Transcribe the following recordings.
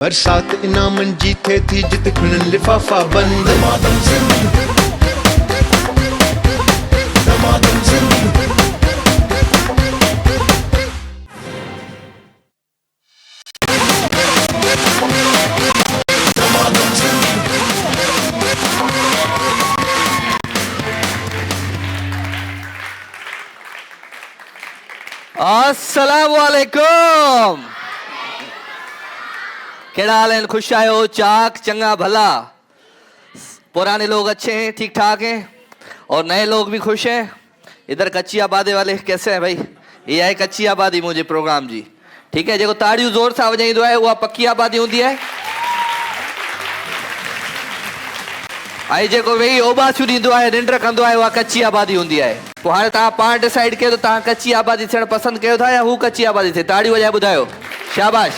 बरसात इनामन जीते थी जित खुनन लिफाफा बंद अस्सलाम वालेकुम। केड़ा हाल है? खुश आए हो? चाक चंगा भला? पुराने लोग अच्छे हैं, ठीक ठाक हैं, और नए लोग भी खुश हैं। इधर कच्ची आबादी वाले कैसे हैं भाई? ये है कच्ची आबादी मुझे प्रोग्राम जी, ठीक है। जो ताड़ियों जोर सां वॼाईंदो आहे उहा पक्की आबादी होंदी है। ऐं जेको वेही ओबासियूं ॾींदो आहे, निंड कंदो आहे, उहा कच्ची आबादी होंदी आहे। पोइ हाणे तव्हां पाण डिसाइड कयो त तव्हां कच्ची आबादी थियण पसंदि कयो था या हू कच्ची आबादी थिए। ताड़ियूं वॼाए ॿुधायो। शाबाश।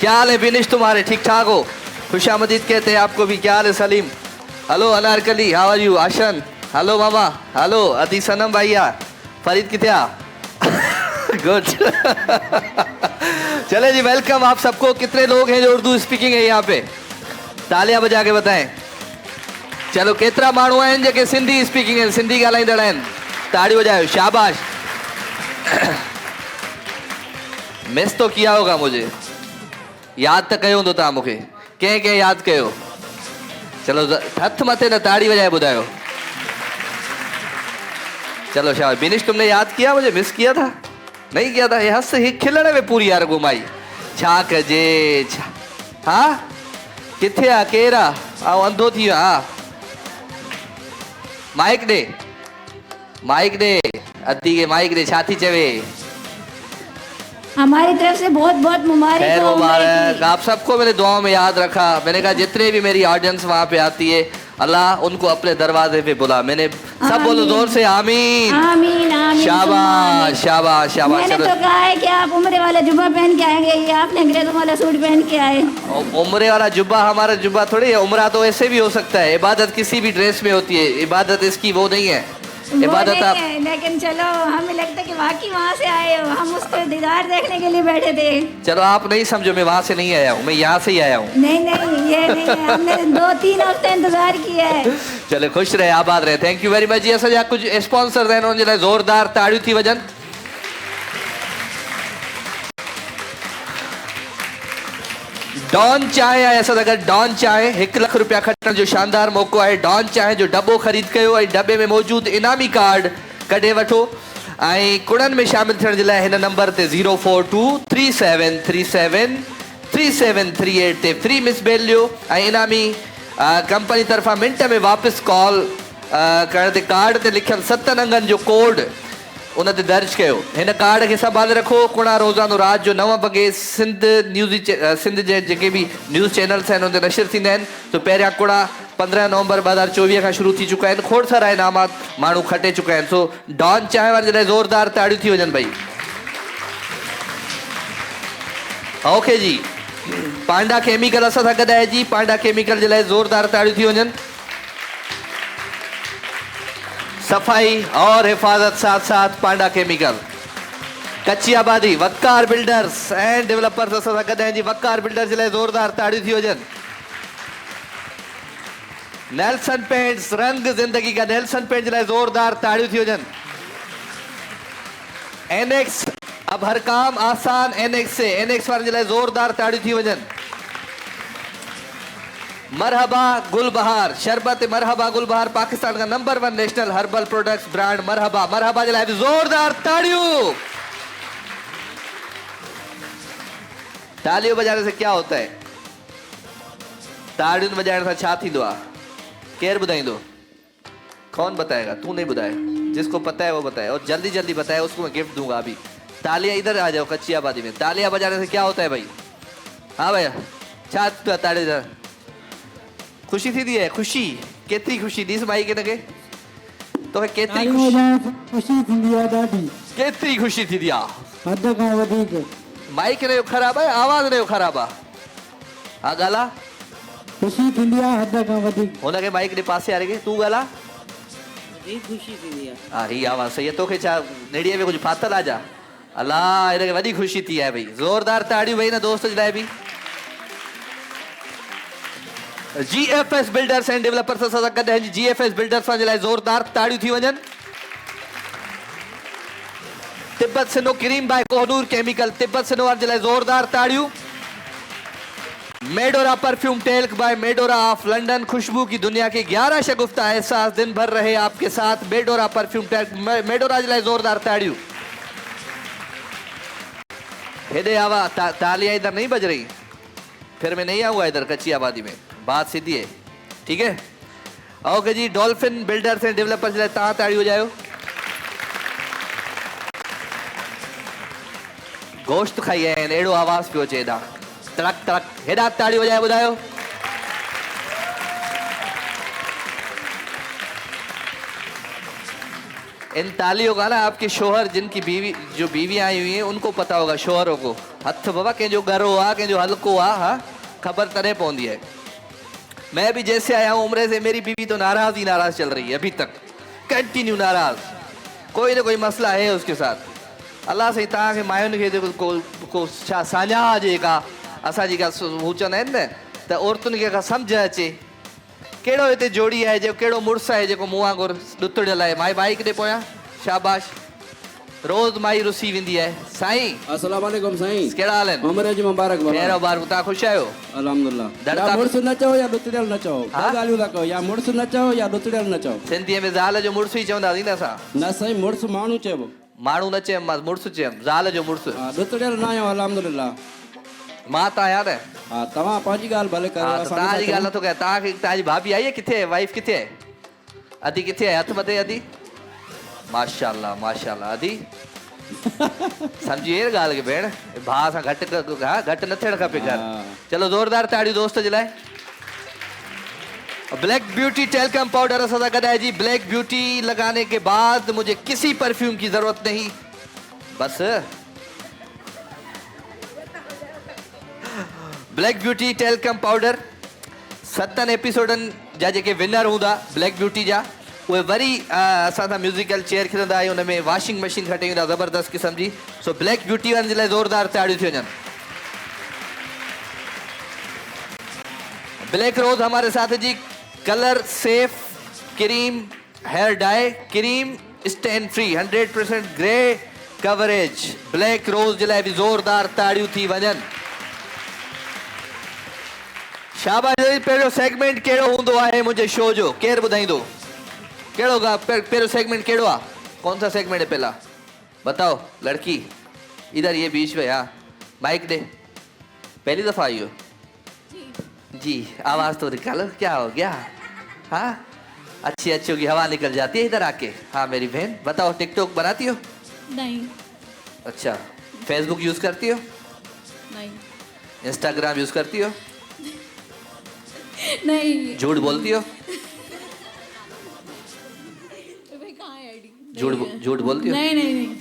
क्या हाल है बिनिश तुम्हारे? ठीक ठाक हो? खुशामदीद कहते हैं आपको भी। क्या हाल है Salim? Hello Anarkali, how are you? आशन, हेलो मामा, हेलो अति सनम भैया। फरीद किथे आ? गुड। चले जी, वेलकम आप सबको। कितने लोग हैं जो उर्दू स्पीकिंग है यहाँ पे? तालियां बजा के बताएं। चलो, केतरा माण्हू आहिनि जेके सिंधी स्पीकिंग आहिनि, सिंधी ॻाल्हाईंदड़ आहिनि? ताड़ी बजायो। शाबाश। मिस तो किया होगा मुझे, याद तो कयो हूंदो तव्हां मूंखे। कंहिं कंहिं याद कयो? चलो हथ मथे न ताड़ी बजाए ॿुधायो। चलो शाबाश। बिनिश, तुमने याद किया? मुझे मिस किया था? नहीं किया था? ये हंस ही खिलण में पूरी यार घुमाई। छा कजे? हाँ किथे आ? केर आ? आओ अंधो थी वियो। हाँ माइक दे, माइक दे, अती के माइक दे। छा थी चवे? हमारी तरफ से बहुत बहुत खैर मुबारक। मुबारक। आप सबको मैंने दुआओं में याद रखा। मैंने कहा जितने भी मेरी ऑडियंस वहाँ पे आती है, अल्लाह उनको अपने दरवाजे पे बुला। मैंने सब बोलो जोर से आमीन आमीन आमीन। शाबाश शाबाश शाबाश। मैंने तो कहा है कि आप उम्रे वाला जुब्बा पहन के आएंगे, ये आपने अंग्रेजों वाला सूट पहन के आए। उम्रे वाला जुब्बा हमारा जुब्बा थोड़ी है। उम्रा तो ऐसे भी हो सकता है। इबादत किसी भी ड्रेस में होती है। इबादत इसकी वो नहीं है। इबादत आप, लेकिन चलो हमें लगता है कि वाकई वहाँ से आए हो। हम उसके दीदार देखने के लिए बैठे थे। चलो आप नहीं समझो, मैं वहाँ से नहीं आया हूँ, मैं यहाँ से ही आया हूँ। नहीं नहीं, ये नहीं है। हमने 2-3 हफ्ते इंतजार किया है। चलो खुश रहे, आबाद रहे। थैंक यू वेरी मच जी। असांजा कुछ स्पॉन्सर्स आहिनि, उनजे लाइ ज़ोरदार ताड़ियूं थी वञनि। डॉन चांहि आहे असां सां गॾु। डॉन चांहि 1 लख रुपया खटण जो शानदार मौक़ो आहे। डॉन चांहि जो डब्बो ख़रीद कयो ऐं डब्बे में मौजूदु इनामी कार्ड कढे वठो ऐं कुड़नि में शामिल थियण जे लाइ हिन नंबर ते 04237373738 ते फ्री मिस बेल ॾियो ऐं इनामी कंपनी तरफ़ां मिंट में वापसि कॉल करण ते कार्ड ते लिखियल 7 अंगनि जो कोड उन ते दर्ज कयो। हिन कार्ड खे संभाले रखो। कुड़ा रोज़ानो रात जो 9 वॻे सिंध जे जेके भी न्यूज़ चैनल्स आहिनि उन ते नशर थींदा आहिनि। तो पहिरियां कुड़ा 15 नवंबर 2024 खां शुरू थी चुका आहिनि। खोड़ सारा इनामात माण्हू खटे चुका आहिनि। सो डॉन चांहि वारे जे लाइ ज़ोरदार ताड़ियूं थी वञनि भाई। ओके जी। पांडा केमिकल असां सां गॾु आहे जी। पांडा केमिकल जे लाइ ज़ोरदार ताड़ियूं थी वञनि। सफाई और हिफाजत साथ साथ पांडा केमिकल। कच्ची आबादी वकार बिल्डर्स एंड डेवलपर्स असां सां गॾु आहिनि जी। वकार बिल्डर्स जे लाइ ज़ोरदार ताड़ियूं थी वञनि। नेल्सन पेंट्स, रंग जिंदगी का। नेल्सन पेंट जे लाइ ज़ोरदार ताड़ियूं थी वञनि। एनएक्स, अब हर काम आसान एनएक्स से। एनएक्स वारनि जे लाइ ज़ोरदार ताड़ियूं थी वञनि। मरहबा गुलबहार शरबत, मरहबा गुलबहार पाकिस्तान का number 1 national herbal products brand Marhaba. Marhaba जे लाइ जोरदार ताड़ियों। तालियों बजाने से क्या होता है? ताड़ियों बजाने से छा थींदो आहे? केर ॿुधाईंदो? कौन बताएगा? तू नहीं बताए, जिसको पता है वो बताए, और जल्दी जल्दी बताए, उसको मैं गिफ्ट दूंगा अभी। तालियां इधर आ जाओ कच्ची आबादी में। तालियां बजाने से क्या होता है भाई? हाँ भैया, छा ताड़ी खुशी थी है? खुशी केतरी खुशी ॾिस माइक हिनखे। तो केतरी खुशी थींदी आहे ॾाढी। केतरी खुशी थींदी आहे? हद खां वधीक। माइक हिनजो ख़राबु आहे, आवाज़ हिनजो ख़राबु आहे। हा ॻाल्हा। खुशी थींदी आहे हद खां वधीक। हुनखे माइक ॾे पासे वारे खे। तूं ॻाल्हा। वधीक खुशी थींदी आहे। हा ही आवाज़ सही आहे। तोखे छा नेड़ीअ में कुझु फाथल आहे छा? अल्लाह हिनखे वॾी ख़ुशी थी आहे भई ज़ोरदार ताड़ियूं भई न दोस्त जे लाइ बि GFS बिल्डर्स एंड डेवलपर्स सां गॾु GFS बिल्डर्स जे लाइ ज़ोरदार ताड़ियूं थी वञनि Tibet snow cream by Kohinoor chemical Tibet सिनोवार जे लाइ ज़ोरदार ताड़ियूं Medora perfume talc by Medora of London खुशबू की दुनिया के 11 शगुफ्ता एहसास दिन भर रहे आपके साथ मेडोरा परफ्यूम टेल्क मेडोरा जे लाइ ज़ोरदार ताड़ियूं हेडे आवा तालियां इधर नहीं बज रही फिर मैं नहीं आऊंगा इधर कच्ची आबादी में बात सीधी है ठीक है ओके जी डॉल्फिन बिल्डर्स एंड डेवलपर्स जे लाइ तव्हां ताड़ी हो जायो गोश्त खाई आया आहिनि अहिड़ो आवाज़ पियो अचे हेॾा तड़क तड़क हेॾा ताड़ी वॼाए ॿुधायो इन तालियों का ना आपके शोहर जिनकी बीवी आई हुई हैं उनको पता होगा शोहरों को हथ बाबा कंहिंजो गरो आ कंहिंजो हल्को आ हाँ खबर तॾहिं पवंदी है मैं भी जैसे आया हूँ उम्र से मेरी बीवी तो नाराज ही नाराज चल रही है अभी तक कंटिन्यू नाराज कोई ना कोई मसला है उसके साथ अल्लाह साईं तव्हांखे मायुनि खे को छा साञा जेका असांजी का हू चवंदा आहिनि न त औरतुनि खे का सम्झ अचे कहिड़ो हिते जोड़ी आहे जो कहिड़ो मुड़ुसु आहे जेको मूं वांगुरु ॾुतड़ियल आहे माई बाइक ॾे पोयां शाबाश रोज़ माई रुसी वेंदी आहे साईं अस्सलाम वालेकुम साईं कहिड़ा हाल आहिनि उम्र जी मुबारक पहिरियों बार तव्हां ख़ुशि आहियो अल्हम्दुलिल्लाह दड़का या मुड़ुसु न चओ या ॾुतड़ियल न चओ हाँ? ॻाल्हियूं था कयो या मुड़ुसु न चओ या ॾुतड़ियल न चओ सिंधीअ में ज़ाल जो मुड़ुसु ई चवंदासीं न असां न साईं मुड़ुसु माण्हू चइबो माण्हू न चयमि मां मुड़ुसु चयमि ज़ाल जो मुड़ुसु हा ॾुतड़ियल न आहियो अल्हम्दुलिल्लाह मां तव्हां याद आहे हा तव्हां पंहिंजी ॻाल्हि भले कयो हाँ, तो असां तव्हांजी ॻाल्हि नथो कयां तव्हांखे तव्हांजी भाभी आई आहे किथे आहे वाइफ किथे आहे अदी किथे आहे हथ मथे अदी माशाल्लाह माशाल्लाह अदी सम्झी वई ॻाल्हि खे भेण भाउ सां घटि न थियणु खपे ॻाल्हि चलो ज़ोरदार ताड़ियूं दोस्त जे लाइ ब्लैक ब्यूटी टेल्कम पाउडर असां सां गॾु आहे जी ब्लैक ब्यूटी लगाने के बाद मुझे किसी परफ्यूम की जरूरत नहीं बस ब्लैक ब्यूटी टेल्कम पाउडर 7 एपिसोडनि जा जेके विनर हूंदा ब्लैक ब्यूटी जा उहे वरी असां सां म्यूज़िकल चेयर खिलंदा आहियूं हुन में वॉशिंग मशीन खटी ईंदा ज़बरदस्त क़िस्म जी सो ब्लैक ब्यूटी वारनि जे लाइ ज़ोरदार ताड़ियूं थी वञनि ब्लैक रोज हमारे साथ है जी colour safe cream hair dye cream stain free 100% grey coverage black rose जे लाइ बि ज़ोरदार ताड़ियूं थी वञनि शाबाश पहिरियों सेगमेंट कहिड़ो हूंदो आहे मुंहिंजे शो जो केरु ॿुधाईंदो कहिड़ो पहिरियों सेगमेंट कहिड़ो आहे कौन सा सेगमेंट है पहला बताओ लड़की इधर ये बीच में हाँ माइक दे पहली दफ़ा आई हो जी आवाज़ तो निकालो क्या हो गया हाँ अच्छी अच्छी की हवा निकल जाती है इधर आके हाँ मेरी बहन बताओ टिकटॉक बनाती हो नहीं अच्छा फेसबुक यूज़ करती हो नहीं इंस्टाग्राम यूज़ करती हो नहीं झूठ बोलती हो कहाँ है आईडी झूठ बोलती हो नहीं नहीं नहीं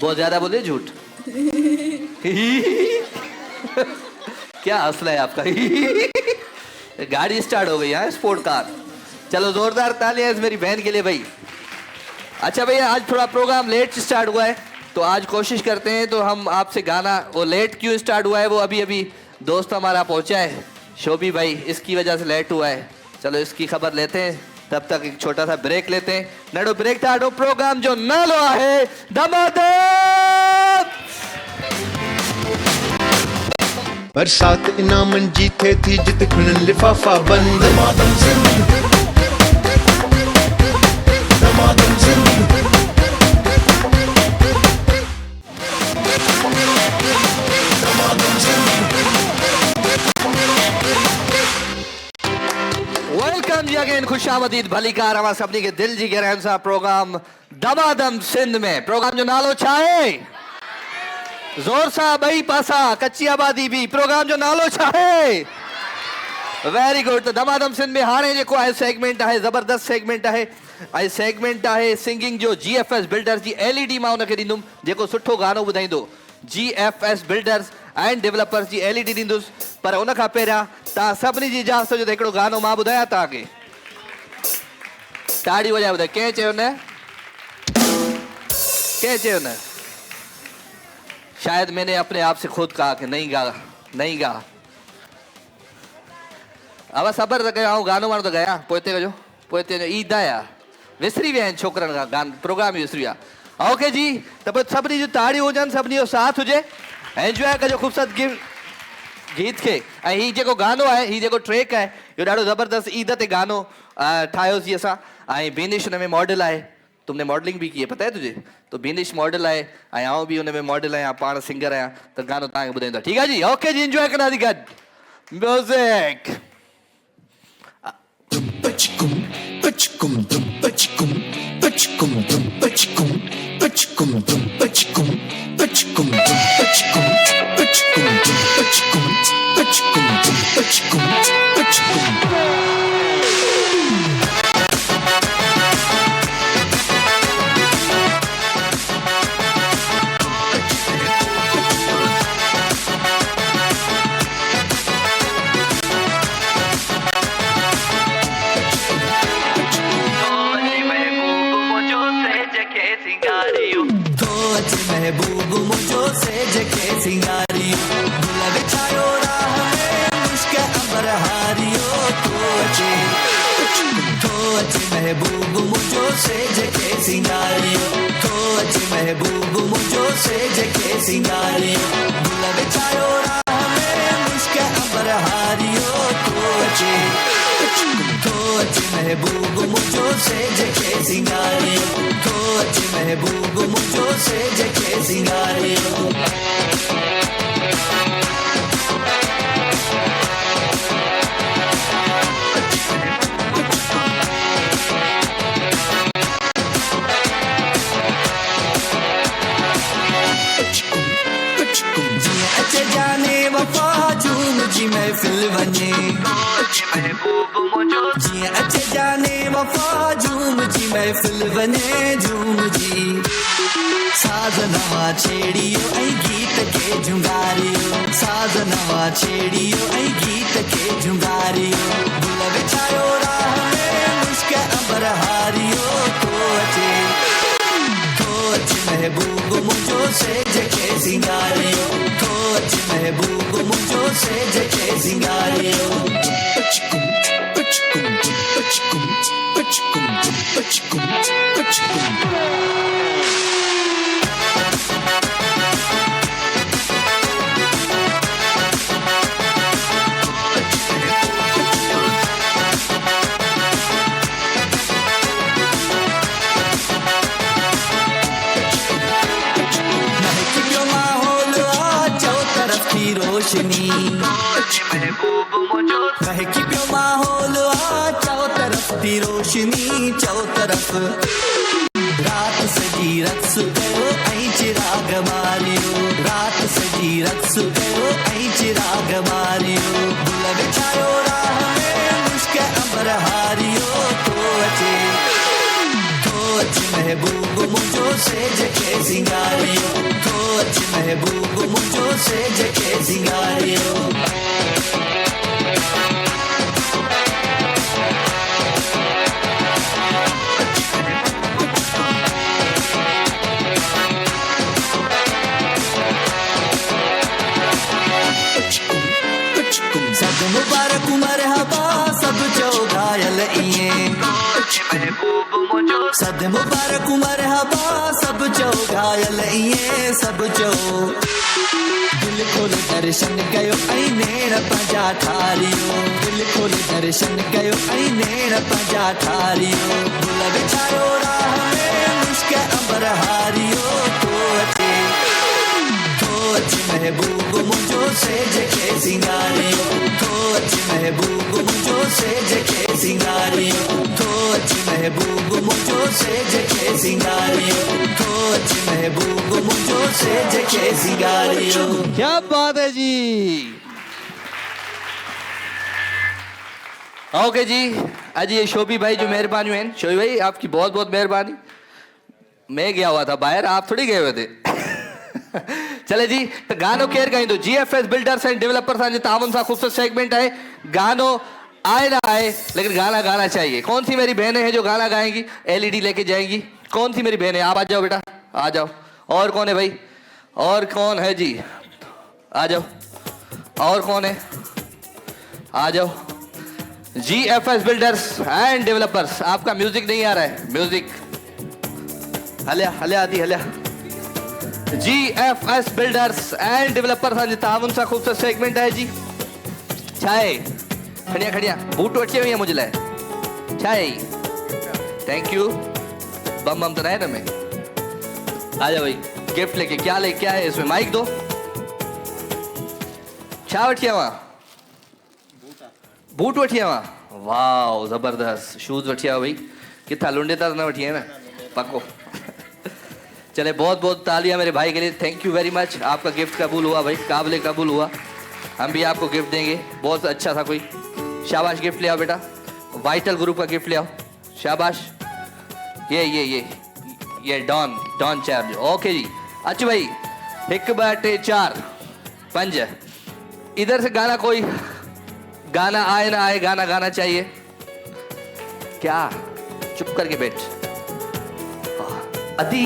बहुत ज्यादा बोले झूठ क्या हौसला है आपका गाड़ी स्टार्ट हो गई है स्पोर्ट कार चलो जोरदार तालियां इस मेरी बहन के लिए भाई अच्छा भैया आज थोड़ा प्रोग्राम लेट स्टार्ट हुआ है तो आज कोशिश करते हैं तो हम आपसे गाना वो लेट क्यों स्टार्ट हुआ है वो अभी अभी दोस्त हमारा पहुंचा है शोभी भाई इसकी वजह से लेट हुआ है चलो इसकी खबर लेते हैं तब तक एक छोटा सा ब्रेक लेते हैं नडो ब्रेक था प्रोग्राम जो नालो है दमादम बरसात इनामन जीते थी जित खुनन लिफाफा बंद दमादम जिंदगी दमादम जिंदगी वेलकम जी अगेन खुशामदीद भलीकार हमारा सभी के दिल जी गहराइयुनि सां प्रोग्राम दमादम सिंध में प्रोग्राम जो नालो छा है जोर सां ॿई पासा कच्ची आबादी भी प्रोग्राम जो नालो छा है वेरी गुड तो दमादम सिंध में हाणे जेको आहे सेगमेंट आहे ज़बरदस्त सेगमेंट आहे ऐं सेगमेंट आहे सिंगिंग जो GFS बिल्डर्स जी LED मां उनखे ॾींदुमि जेको सुठो गानो ॿुधाईंदो GFS बिल्डर्स एंड डेवलपर्स जी LED ॾींदुसि पर उन खां पहिरियां तव्हां सभिनी जी इजाज़त जो त हिकिड़ो गानो मां ॿुधायां तव्हांखे ताड़ी वॼाए ॿुधाए कंहिं चयो न क्या चयो न? शायद मैंने अपने आप से खुद कहा कि नहीं गा, नहीं गा। अब सबर त कयो, गानो वानो त गया, पोइते कजो, पोइते जो ईद आया, विसरी विया आहिनि छोकरनि खां, गान प्रोग्राम ही विसरी विया। ओके जी, त पोइ सभिनी जूं ताड़ियूं हुजनि, सभिनी जो साथ हुजे, एंजॉय कजो ख़ूबसूरत गीत खे। ऐं हीउ जेको गानो आहे, हीउ जेको ट्रैक आहे, इहो ॾाढो ज़बरदस्त ईद ते गानो ठाहियोसीं असां। ऐं बीनिश हुन में मॉडल आहे, तुमने मॉडलिंग भी की है, पता है तुझे? तो बीनिश मॉडल है, आऊं भी उनमें मॉडल आहियां, पाण सिंगर आहियां, त गानो तव्हांखे ॿुधाईंदो। ठीकु आहे जी, ओके जी, एंजॉय कंदासीं गॾु music. Pachkum, pachkum, dum pachkum, pachkum, dum pachkum, pachkum, dum pachkum, pachkum, dum pachkum, pachkum, dum pachkum, pachkum, dum pachkum, pachkum. महबूब मुझो से जके सिंगारियो, गुल बिछायो राह में मुश्क अंबर हारियो। तो अचे महबूब मुझो से जके सिंगारियो, तो अचे महबूब मुझो से जके सिंगारियो, गुल बिछायो राह में मुश्क अंबर हारियो। तो अचे महबूब मुझो से जके सिंगारियो, तो अचे महबूब मुझो से जके सिंगारियो। अचे जाने वफा झूम जी महफिल वञे, जीअं अचे जाने वफा झूम जी महफिल वञे, झूम जी साज़ नवा छेड़ियो ऐं गीत खे झुंगारियो, साज़ नवा छेड़ियो ऐं गीत खे झुंगारियो। गुल विछायो राह में मुश्क अंबर हारियो। तो अचे महबूब मुझो से जके सिंगारियो, तो अचे महबूब मुझो से जके सिंगारियो। Pachkum, pachkum, dum pachkum, pachkum, dum pachkum, pachkum. रोशनी महकी पियो माहौल आ, चौ तरफ थी रोशनी, चौ तरफ रात सजी रक्स कयो ऐं चिराग मारियो, रात सजी रक्स कयो ऐं चिराग मारियो। गुल विछायो राह में मुश्क अंबर हारियो। तो अचे महबूब मुझो से जके सिंगारियो, तो अचे महबूब मुझो से जके सिंगारियो। सब मुबारक मरहबा सब चो घायल इएं, सद मुबारक मरहबा सब चो घायल इएं, सब चो दिल खोल दर्शन कयो ऐं नेर पंहिंजा ठारियो, दिल खोल दर्शन कयो ऐं नेर पंहिंजा ठारियो। गुल विछायो राह में मुश्क अंबर हारियो। तो अचे महबूब मुझो से जके सिंगारियो, तो अचे महबूब मुझो से जके सिंगारियो, तो अचे महबूब मुझो से जके सिंगारियो, तो अचे महबूब मुझो से जके सिंगारियो। क्या बात है जी। ओके जी, आज ये शोभी भाई जो मेहरबानी हैं, शोभी भाई आपकी बहुत बहुत मेहरबानी। मैं गया हुआ था बाहर, आप थोड़ी गए हुए थे। चले जी, तो गानो केयर कहीं तो GFS बिल्डर्स एंड डेवलपर्स आज तावन सा खूबसूरत सेगमेंट है। गानो आए ना आए लेकिन गाना गाना चाहिए। कौन सी मेरी बहनें हैं जो गाना गाएंगी, LED लेके जाएंगी? कौन सी मेरी बहनें? आप आ जाओ बेटा। आ जाओ। और कौन है भाई? और कौन है जी? आ जाओ। और कौन है? आ जाओ। GFS बिल्डर्स एंड डेवलपर्स, आपका म्यूजिक नहीं आ रहा है, म्यूजिक हल्या हल्या आदि हल्या। GFS बिल्डर्स एंड डेवलपर्स हांजी तावुन सा खूबसूरत सेगमेंट है जी। छाए खड़िया खड़िया बूट अचे हुई है मुझे लाए छाए। Thank you. बम बम तो रहे ना मैं। आ जाओ भाई, गिफ्ट लेके। क्या है इसमें? माइक दो। छा वठिया वहाँ? बूट वठिया वहाँ? वाह जबरदस्त। शूज वठिया भाई, कितना लुंडे था ना वठिया ना पक्को। चले बहुत बहुत तालियां मेरे भाई के लिए। Thank you very much. आपका गिफ्ट कबूल हुआ भाई, काबिल कबूल हुआ। हम भी आपको गिफ्ट देंगे, बहुत अच्छा था कोई। शाबाश, गिफ्ट ले आओ बेटा। वाइटल ग्रुप का गिफ्ट ले आओ। शाबाश। ये डॉन चार्ज। ओके जी। अच्छा भाई, 1 2 3 4 5। इधर से गाना, कोई गाना आए ना आए, गाना गाना चाहिए क्या? चुप करके बैठ। अदी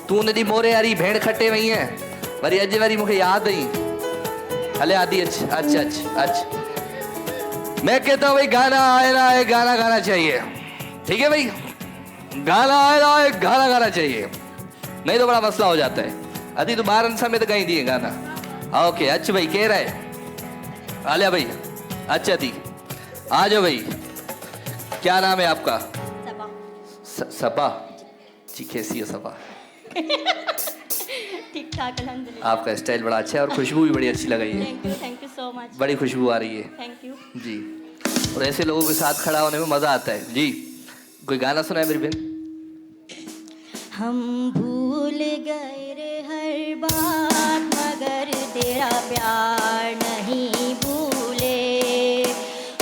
तू नदी मोरे यारी भेड़ खट्टे वही है वरी अज वरी मुझे याद आई। हले आदि अच्छा मैं कहता हूँ भाई, गाना आए ना आए, गाना गाना चाहिए। ठीक है भाई, गाना आए ना आए, गाना गाना चाहिए, नहीं तो बड़ा मसला हो जाता है। अदी तो 12 समय तो कहीं दिए गाना। ओके अच्छा भाई, कह रहा है आलिया भाई। अच्छा दी, आ जाओ भाई। क्या नाम है आपका? सबा जी। कैसी है सबा? ठीक ठाक अल्हम्दुलिल्लाह। आपका स्टाइल बड़ा अच्छा है और खुशबू भी बड़ी अच्छी लगाई है। Thank you so much. बड़ी खुशबू आ रही है। थैंक यू जी। और ऐसे लोगों के साथ खड़ा होने में मजा आता है जी। कोई गाना सुनाए मेरी बहन? हम भूल गए रे हर बात, मगर तेरा प्यार नहीं भूले।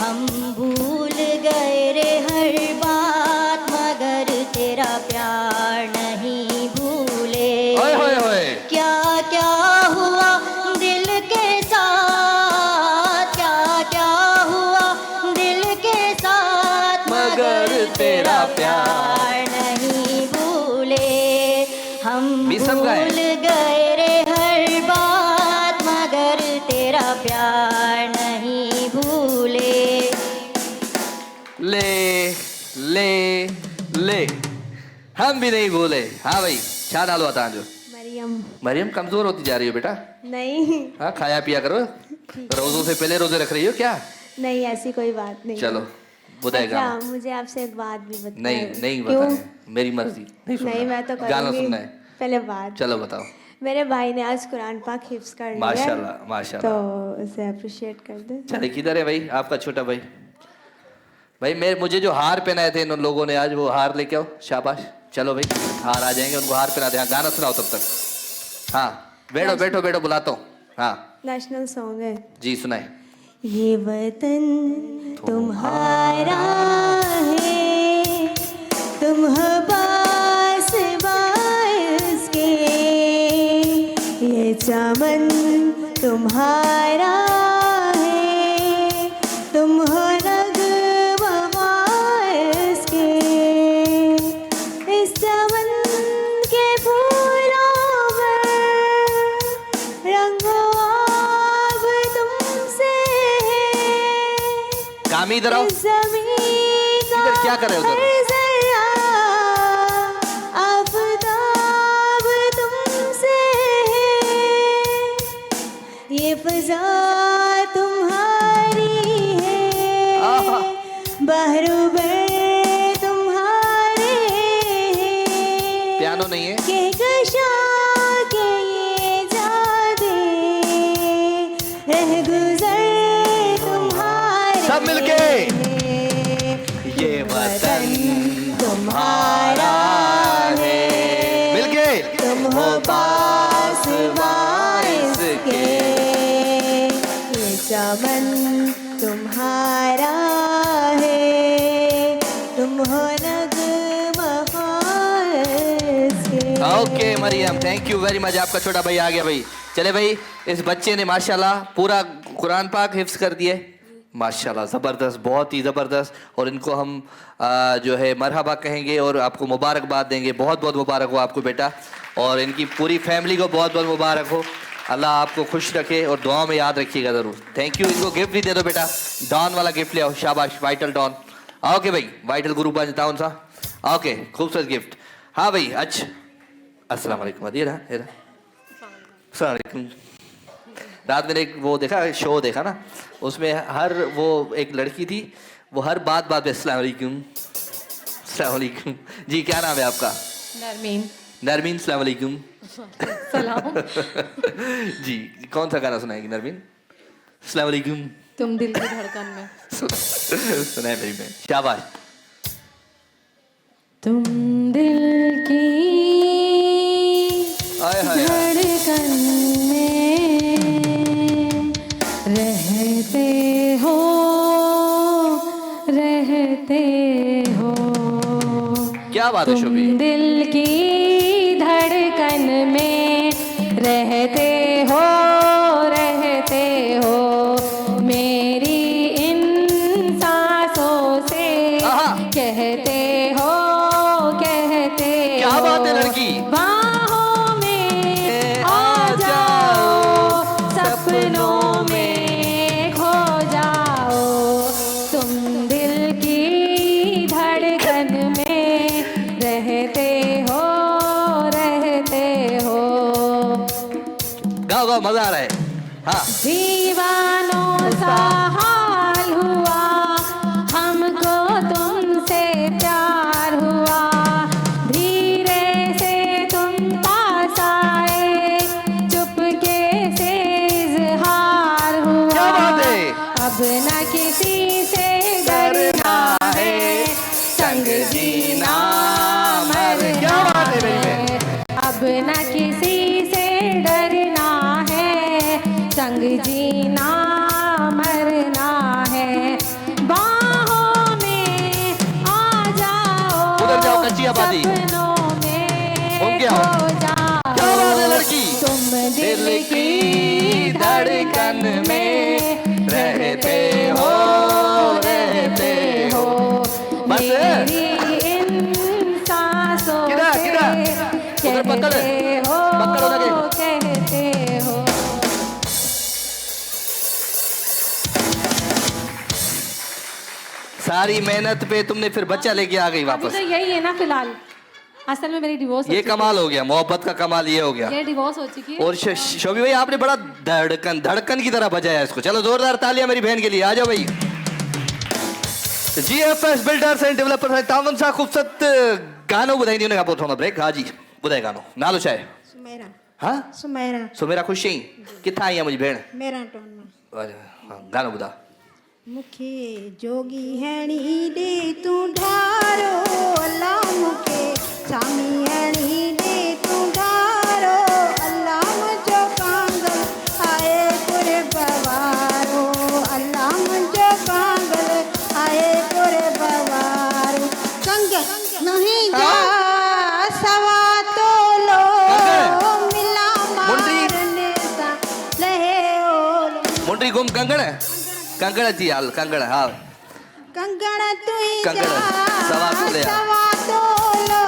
हम भूल गए रे हर बात, मगर तेरा प्यार नहीं भूले। ओए होए होए। क्या क्या हुआ दिल के साथ, क्या क्या हुआ दिल के साथ, मगर तेरा प्यार नहीं भूले। हम मिसम भूल गाए। गए रे हर बात, मगर तेरा प्यार नहीं भूले। ले हम भी नहीं भूले। हाँ भाई, छा डालो आता जो। मरियम कमजोर होती जा रही हो बेटा। नहीं हाँ, खाया पिया करो। रोजों से पहले रोजे रख रही हो क्या? नहीं, ऐसी कोई बात नहीं। चलो बुधाएगा। अच्छा, मुझे आपसे एक बात भी बताना नहीं क्यों? बताना, मेरी मर्जी। नहीं मैं तो गाना करूंगी। सुनना है। पहले बात। चलो बताओ। मेरे भाई ने आज कुरान पाक हिफ्ज कर लिया है, माशाल्लाह माशाल्लाह। तो उसे अप्रिशिएट कर दे। चले, किधर है भाई आपका छोटा भाई? भाई मुझे जो हार पहनाए थे इन लोगों ने आज, वो हार लेके आओ। शाबाश। चलो भाई, हार आ जाएंगे, उनको हार पहना दे। हाँ, गाना सुनाओ तब तक। हाँ बैठो बुलाता हूँ। हाँ नेशनल सॉन्ग है जी, सुनाए। ये वतन तुम्हारा है, तुम हो पास बास के। ये चमन तुम्हारा है, तुम हो नगमा बास के। इस चमन के फूलों में रंगो अब तुमसे है। कामी इधर आओ। ज़मीन इधर क्या कर रहे हो उधर? आफताब तुमसे है, ये फजा तुम्हारी है, बहरूबर तुम्हारे हैं। पियानो नहीं है? के कशा के ये जादे रह गुजर तुम्हारे। सब मिलके। हैं। ये वतन तुम्हारा है, मिलके। तुम हो पास बारिश के। ये चमन तुम्हारा है, तुम हो नगमा फारस के। Okay Mariam, thank you very much. आपका छोटा भाई आ गया भाई। चले भाई, इस बच्चे ने माशाल्लाह पूरा कुरान पाक हिफ्ज कर दिए। माशाल्लाह, ज़बरदस्त, बहुत ही ज़बरदस्त। और इनको हम जो है मरहबा कहेंगे और आपको मुबारकबाद देंगे। बहुत बहुत मुबारक हो आपको बेटा, और इनकी पूरी फैमिली को बहुत बहुत मुबारक हो। अल्लाह आपको खुश रखे और दुआ में याद रखिएगा ज़रूर। Thank you. इनको गिफ्ट भी दे दो बेटा, डॉन वाला गिफ्ट ले आओ। शाबाश, वाइटल डॉन। ओके भाई, वाइटल ग्रुप आ जाता सा। ओके, खूबसूरत गिफ्ट। हाँ भाई, अच्छा, अस्सलाम वालेकुम। अस्सलाम वालेकुम। रात मैंने एक वो देखा, शो देखा ना, उसमें हर वो एक लड़की थी, वो हर बात बात पे अस्सलाम वालेकुम, अस्सलाम वालेकुम। जी, क्या नाम है आपका? नरमीन। नरमीन, अस्सलाम वालेकुम। सलाम। जी, कौन सा गाना सुनाएगी नरमीन? अस्सलाम वालेकुम। तुम दिल की धड़कन में। सुनाए मेरी बहन, शाबाश। तुम दिल की आय हाय हाय। धड़कन में रहते हो, रहते हो। क्या बात है शोभी? तुम दिल की धड़कन में रहते हो, रहते हो। मेरी इन सांसों से कहते हो, कहते क्या हो। बात है लड़की? बाहों में आ जाओ, सपनों में खो जाओ। तुम दिल की धड़कन में रहते हो, रहते हो। गाओ गाओ, मजा आ रहा है। हाँ। दीवानों सा हाल हुआ, हमको तुमसे प्यार हुआ। धीरे से तुम पास आए, चुपके से इजहार हुआ। क्या बात है? अब न किसी से डरना है, संग जीना मरना क्या बात है मेरी बहन? है। अब न किसी से डरना है, संग जीना मरना है। बाहों में आ जाओ, उधर जाओ, कच्ची आबादी। सपनों में घूम के आओ। खो जाओ। क्या बात है लड़की? तुम दिल की धड़कन में रहते हो, रहते हो। बस। मेरी इन सांसों किधर, से किधर? उधर पकड़। कहते हो, पकड़ उधर के। कहते हो। सारी मेहनत पे तुमने फिर बच्चा लेके आ गई अभी वापस। तो यही है ना फिलहाल। असल में मेरी डिवोर्स ये कमाल हो गया, मोहब्बत का कमाल ये हो गया। ये डिवोर्स हो चुकी है। और शोभी भाई, आपने बड़ा धड़कन धड़कन की तरह बजाया इसको। चलो जोरदार तालियां मेरी बहन के लिए। आ जाओ भाई। GFS बिल्डर्स एंड डेवलपर्स तावन सा खूबसूरत गानो ॿुधाईंदी उन खां पोइ थोरो ब्रेक। हाँ जी, ॿुधाए गानो। नालो छा आहे? सुमेरा हाँ, सुमेरा सुमेरा ख़ुशी आई? किथां आई आहे मुंहिंजी भेण? मेरा टोन में हाँ, गानो ॿुधा। मुखे जोगी हैणी दे तू ढारो, अल्लाह मुखे स्वामी हैणी दे तू ढारो। अल्लाह मुझो कांगल आए पुरे बवारो, अल्लाह मुझो कांगल आए पुरे बवारो। कंग नहीं जा सवा तो लो, मिला मारने सा लहे ओलो। मुंडी गुम कंगण कंगण थी हाल कंगण। हाँ, कंगण तुई कंगण, सवा तो ले आ। सवा तो लो,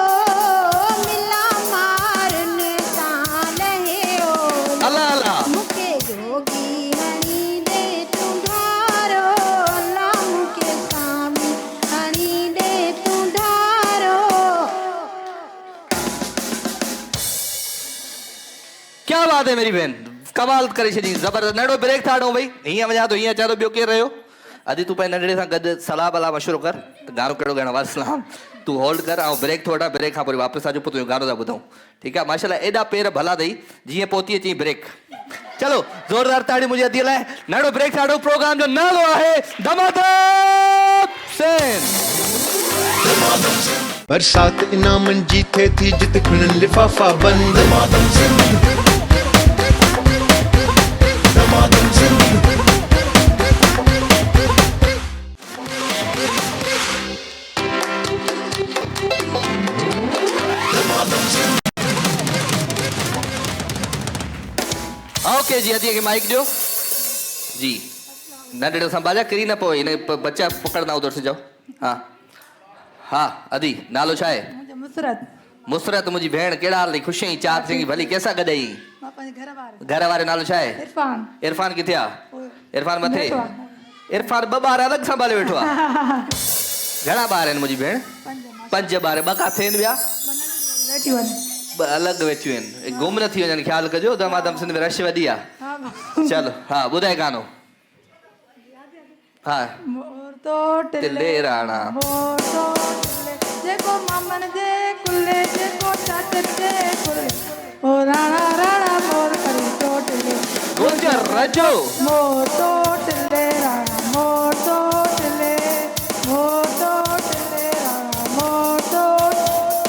मिला मारने ताल है ओ। अल्लाह अल्लाह। मुके जोगी हनी दे तू ढारो, अल्लाह मुके स्वामी हनी दे तू ढारो। क्या बात है मेरी बहन, कमाल करे छॾी, ज़बरदस्त। नंढो ब्रेक था ॾियूं भई। हीअं वञा थो, हीअं अचां थो, ॿियो केरु रहियो? अॼु तूं पंहिंजे नंढड़े सां गॾु सलाह वलाह मशवरो कर, गानो कहिड़ो ॻाइणो आहे? सलाम तूं होल्ड कर, ऐं ब्रेक थो वठां। ब्रेक खां पोइ वापसि अचो, पोइ तुंहिंजो गानो था ॿुधूं। ठीकु आहे? माशाल्लाह, एॾा पेर भला अथई, जीअं पहुती अची ब्रेक। चलो ज़ोरदार ताड़ी मुंहिंजी अदीअ लाइ। नंढो ब्रेक था ॾियूं। प्रोग्राम जो नालो आहे धमाधम सेन। बरसात इनामनि जी थिए थी जिते खणनि लिफ़ाफ़ा बंद। ओके जी, अदीअ खे माइक ॾियो जी। नंढड़े संभाजा किरी न पोइ इन बच्चा पकड़ना उधर से जाओ। हाँ हाँ अदी नालो छा है? मुसरत मुसरत मुझी भेण केड़ा हाल खुशी आई चार सिंगी भली कैसा गदई घर वारे नालो छा है? इरफान इरफान किथे आ? इरफान मथे इरफान ब बार अलग संभाले वेठो आ घणा बार आहिनि मुंहिंजी भेण? 5 बार 2 काथे आहिनि ॿिया? अलग वेठियूं आहिनि गुम न थी वञनि ख्याल कजो दमादम सिंध में रश वधी आहे। चलो हाँ ॿुधाए गानो। हाँ टिल्ले राणा जेको मामन जे कुल्ले जेको चाचर जे कुल्ले ओ राणा राणा मोर करी टोटले गुजर रजो मोर टोटले राणा मोर टोटले राणा मोर टोट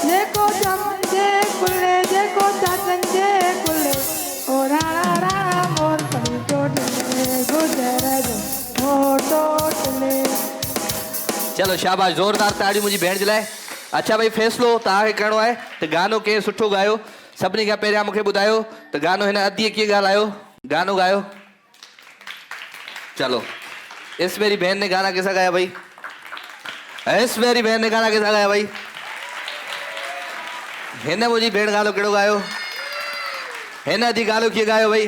जेको मामन जे कुल्ले जेको चाचर जे कुल्ले ओ राणा राणा मोर करी टोटले गुजर रजो मोर टोटले। चलो शाबाश जोरदार ताड़ी मुंहिंजी भेण जे लाइ। अच्छा भाई फैसलो तव्हांखे करिणो आहे त गानो कंहिं सुठो ॻायो। सभिनी खां पहिरियां मूंखे ॿुधायो त गानो हिन अदीअ कीअं ॻाल्हायो? गानो ॻायो। चलो इस मेरी बहन ने गाना कैसा गाया भाई? इस मेरी बहन ने गाना कैसा गाया भाई? हिन मुंहिंजी भेण गानो कहिड़ो ॻायो? हिन अदी गानो कीअं ॻायो भाई?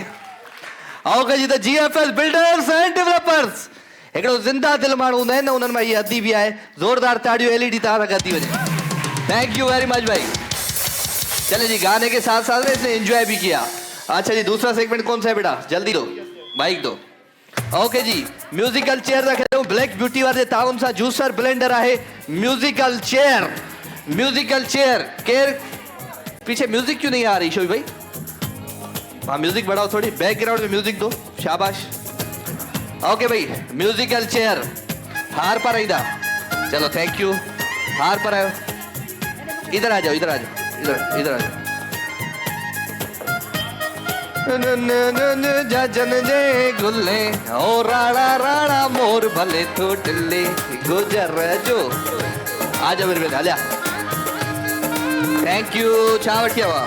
ओके जी त GFS बिल्डर्स एंड डेवलपर्स हिकिड़ो ज़िंदा दिल माण्हू हूंदा आहिनि न उन्हनि मां इहा अदी बि आहे। ज़ोरदार ताड़ियूं LED तव्हां सां गॾु थी वञे। थैंक यू वेरी मच भाई। चले जी गाने के साथ साथ इसने एंजॉय भी किया। अच्छा जी दूसरा सेगमेंट कौन सा है बेटा? जल्दी दो माइक दो। ओके जी म्यूजिकल चेयर रखे दो ब्लैक ब्यूटी वाले ताउन सा जूसर ब्लेंडर आहे म्यूजिकल चेयर। म्यूजिकल चेयर केर पीछे म्यूजिक क्यों नहीं आ रही शोई भाई? हाँ म्यूजिक बढ़ाओ थोड़ी बैकग्राउंड में म्यूजिक दो शाबाश। ओके भाई म्यूजिकल चेयर हार पर आईदा। चलो थैंक यू हार पर आयो। इधर आ जाओ इधर आ जाओ इधर आ जाओ। जजन जे गुल्ले ओ राणा राणा मोर भले तो टिल्ले गुजर जो आ जाओ मेरे बेटा। थैंक यू छा वठी आवा?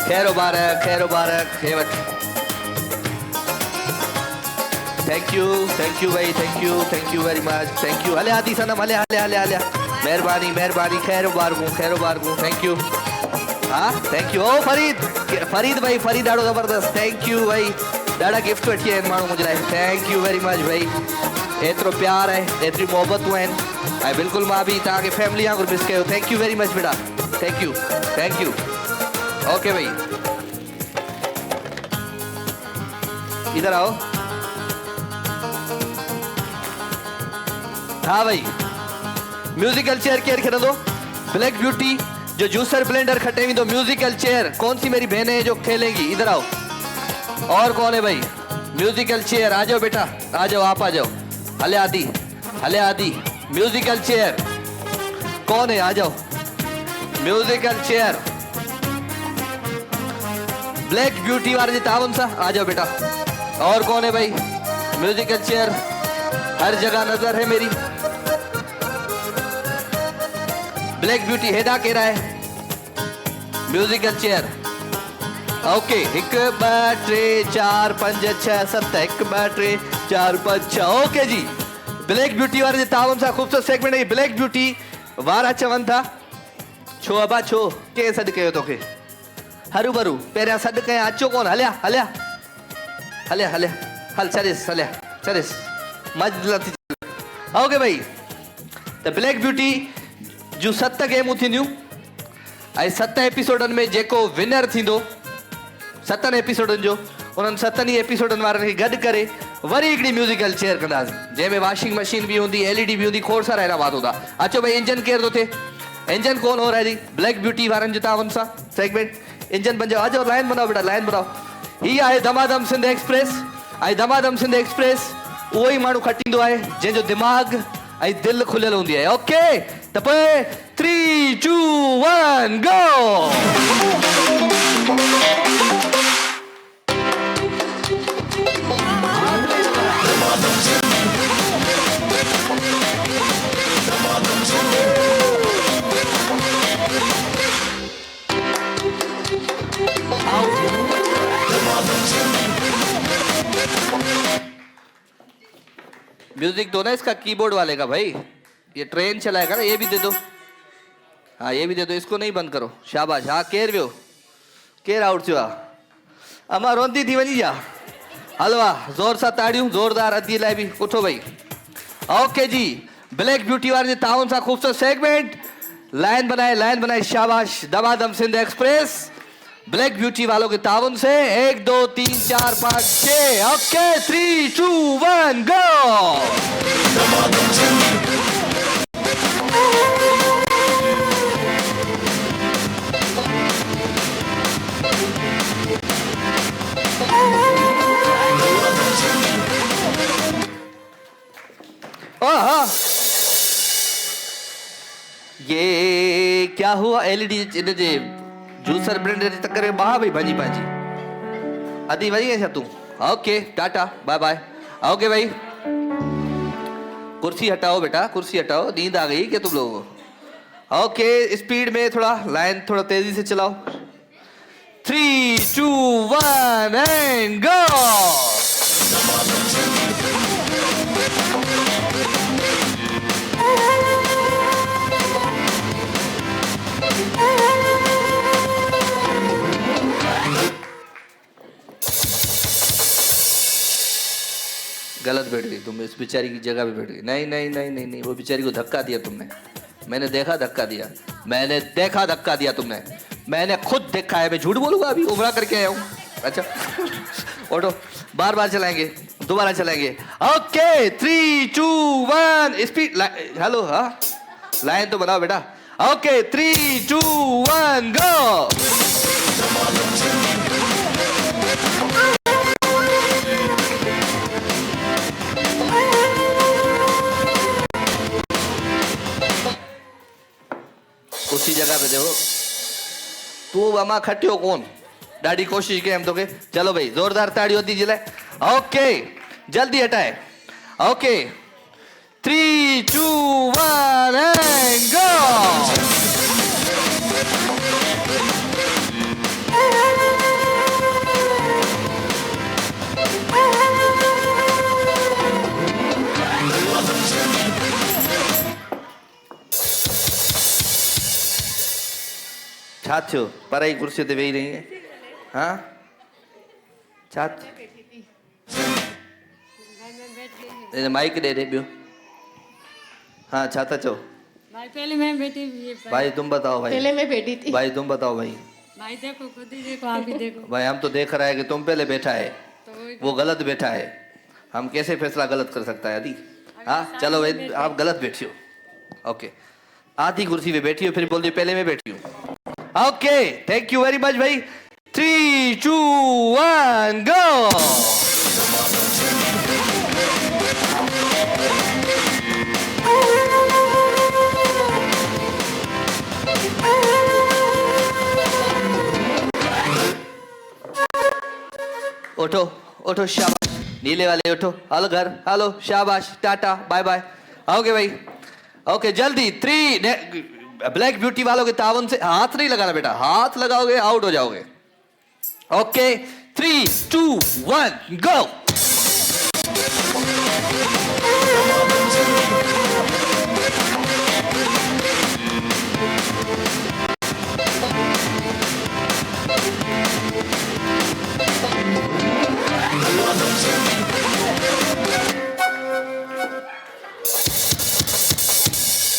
खैर मुबारक हे वठ। थैंक यू भाई thank you very much thank you. हले आदि सनम हले मेहरबानी खैर मुबारक थैंक यू। हाँ थैंक यू। ओ फरीद भाई फरीद ॾाढो ज़बरदस्त थैंक यू भाई ॾाढा गिफ्ट वठी आया आहिनि माण्हू मुंहिंजे लाइ। थैंक यू वेरी मच भाई एतिरो प्यार आहे एतिरी मोहबतूं आहिनि ऐं बिल्कुलु मां बि तव्हांखे फैमिली वांगुरु मिस कयो। थैंक यू वेरी मच बेटा थैंक यू। ओके भाई इधर आओ। हाँ भाई म्यूजिकल चेयर केयर खेलो ब्लैक ब्यूटी जो जूसर ब्लेंडर खटे दो म्यूजिकल चेयर कौन सी मेरी बहनें जो खेलेंगी? इधर आओ। और कौन है भाई? म्यूजिकल चेयर आ जाओ बेटा आ जाओ आप आ जाओ। हले आदि म्यूजिकल चेयर कौन है? आ जाओ म्यूजिकल चेयर ब्लैक ब्यूटी वाले तावन सा आ जाओ बेटा। और कौन है भाई? म्यूजिकल चेयर हर जगह नजर है मेरी। ब्लैक ब्यूटी हेदा केरा है? म्यूजिकल चेयर ओके 1 2 3 4 5 6 7 1 2 3 4 5 6 ओके जी ब्लैक ब्यूटी वारे तावन सा खूबसूरत सेगमेंट है ब्लैक ब्यूटी वारा चवन था छो अबा छो के सड कयो तोखे हरू भरू पहिरियां सड कया अचो कोन हलिया हल चलिस मज थी। ओके भाई त ब्लैक ब्यूटी जो 7 गेमूं थींदियूं ऐं 7 एपिसोडनि में जेको विनर थींदो 7 एपिसोडनि जो उन्हनि 7 एपिसोडनि वारनि खे गॾु करे वरी हिकिड़ी म्यूजिकल चेयर कंदासीं जंहिंमें वॉशिंग मशीन भी हूंदी LED भी हूंदी खोड़ सारा अहिड़ा बात हूंदा। अचो भाई इंजन केर थो थिए? इंजन कौन हो रहा है जी? ब्लैक ब्यूटी वारनि जो तावन सां सेगमेंट इंजन बन जाओ आ जाओ लाइन बनाओ बेटा लाइन बनाओ। ही आहे दमादम सिंध एक्सप्रेस ऐं दमादम सिंध एक्सप्रेस उहो ई माण्हू खटींदो आहे जंहिंजो दिमाग़ ऐं दिलि खुलियल हूंदी आहे। ओके त पोइ 3 2 1 गो। म्यूजिक दो ना इसका, कीबोर्ड वाले का भाई। ये ट्रेन चलाएगा ना, ये भी दे दो। हाँ ये भी दे दो, इसको नहीं बंद करो। शाबाश। हाँ केर वियो, केर आउट थियो आहे। अमा रोंदी थी वञी जा। हलो वाह, ज़ोर सां ताड़ियूं ज़ोरदार अदी लाइ बि। उठो भाई। ओके जी, ब्लैक ब्यूटी वाले जे ताउन सां ख़ूबसूरत सेगमेंट। लाइन बनाए शाबाश। दमादम सिंध एक्सप्रेस ब्लैक ब्यूटी वालों के ताउन से 1 2 3 4 5 6। ओके 3 2 1 गो। ये क्या हुआ? एलईडी इन जे जूसर ब्रांड जे चक्कर में बाह भाई भाजी भाजी अदी वही है तू। Okay tata bye bye. Okay भाई कुर्सी हटाओ बेटा, कुर्सी हटाओ। नींद आ गई क्या तुम लोगों को? ओके स्पीड में थोड़ा, लाइन थोड़ा तेजी से चलाओ। 3 2 1 एंड गो। गलत बैठ गई तुम, इस बेचारी की जगह पे बैठ गई। नहीं नहीं नहीं नहीं नहीं, वो बेचारी को धक्का दिया तुमने। मैंने देखा धक्का दिया, मैंने देखा धक्का दिया तुमने, मैंने खुद देखा है। मैं झूठ बोलूंगा? अभी उमरा करके आया हूँ। अच्छा ऑटो बार बार चलाएंगे, दोबारा चलाएंगे। Okay 3 2 1 speed. हेलो हाँ लाइन तो बनाओ बेटा। ओके 3 2 1 गो। उसी जगह पे देखो तू अमा खटियो कौन, ॾाढी कोशिश कई हम तो के। चलो भाई जोरदार ताड़ियों दीजिए। ओके जल्दी हटाए। Okay 3 2 1 and go. छा थियो? पर कुर्सी ते वेही रही है। हाँ छा माइक दे बियो। हाँ छा था चो? भाई पहले मैं बैठी थी। भाई तुम बताओ भाई। पहले मैं बैठी थी। भाई तुम बताओ भाई। भाई देखो खुद ही देखो, आप ही देखो। भाई हम तो देख रहा है कि तुम पहले बैठा है, वो गलत बैठा है। हम कैसे फैसला गलत कर सकता है? आदि हाँ चलो भाई आप गलत बैठी हो। ओके आधी कुर्सी पे बैठी हो, फिर बोल दियो पहले मैं बैठी हूँ। Okay thank you very much भाई। 3 2 1 गो। उठो उठो शाबाश। नीले वाले उठो। हेलो घर, हेलो शाबाश टाटा बाय बाय। ओके भाई ओके जल्दी 3 ब्लैक ब्यूटी वालों के तावन से हाथ नहीं लगाना बेटा, हाथ लगाओगे आउट हो जाओगे। ओके 3 2 1 गो।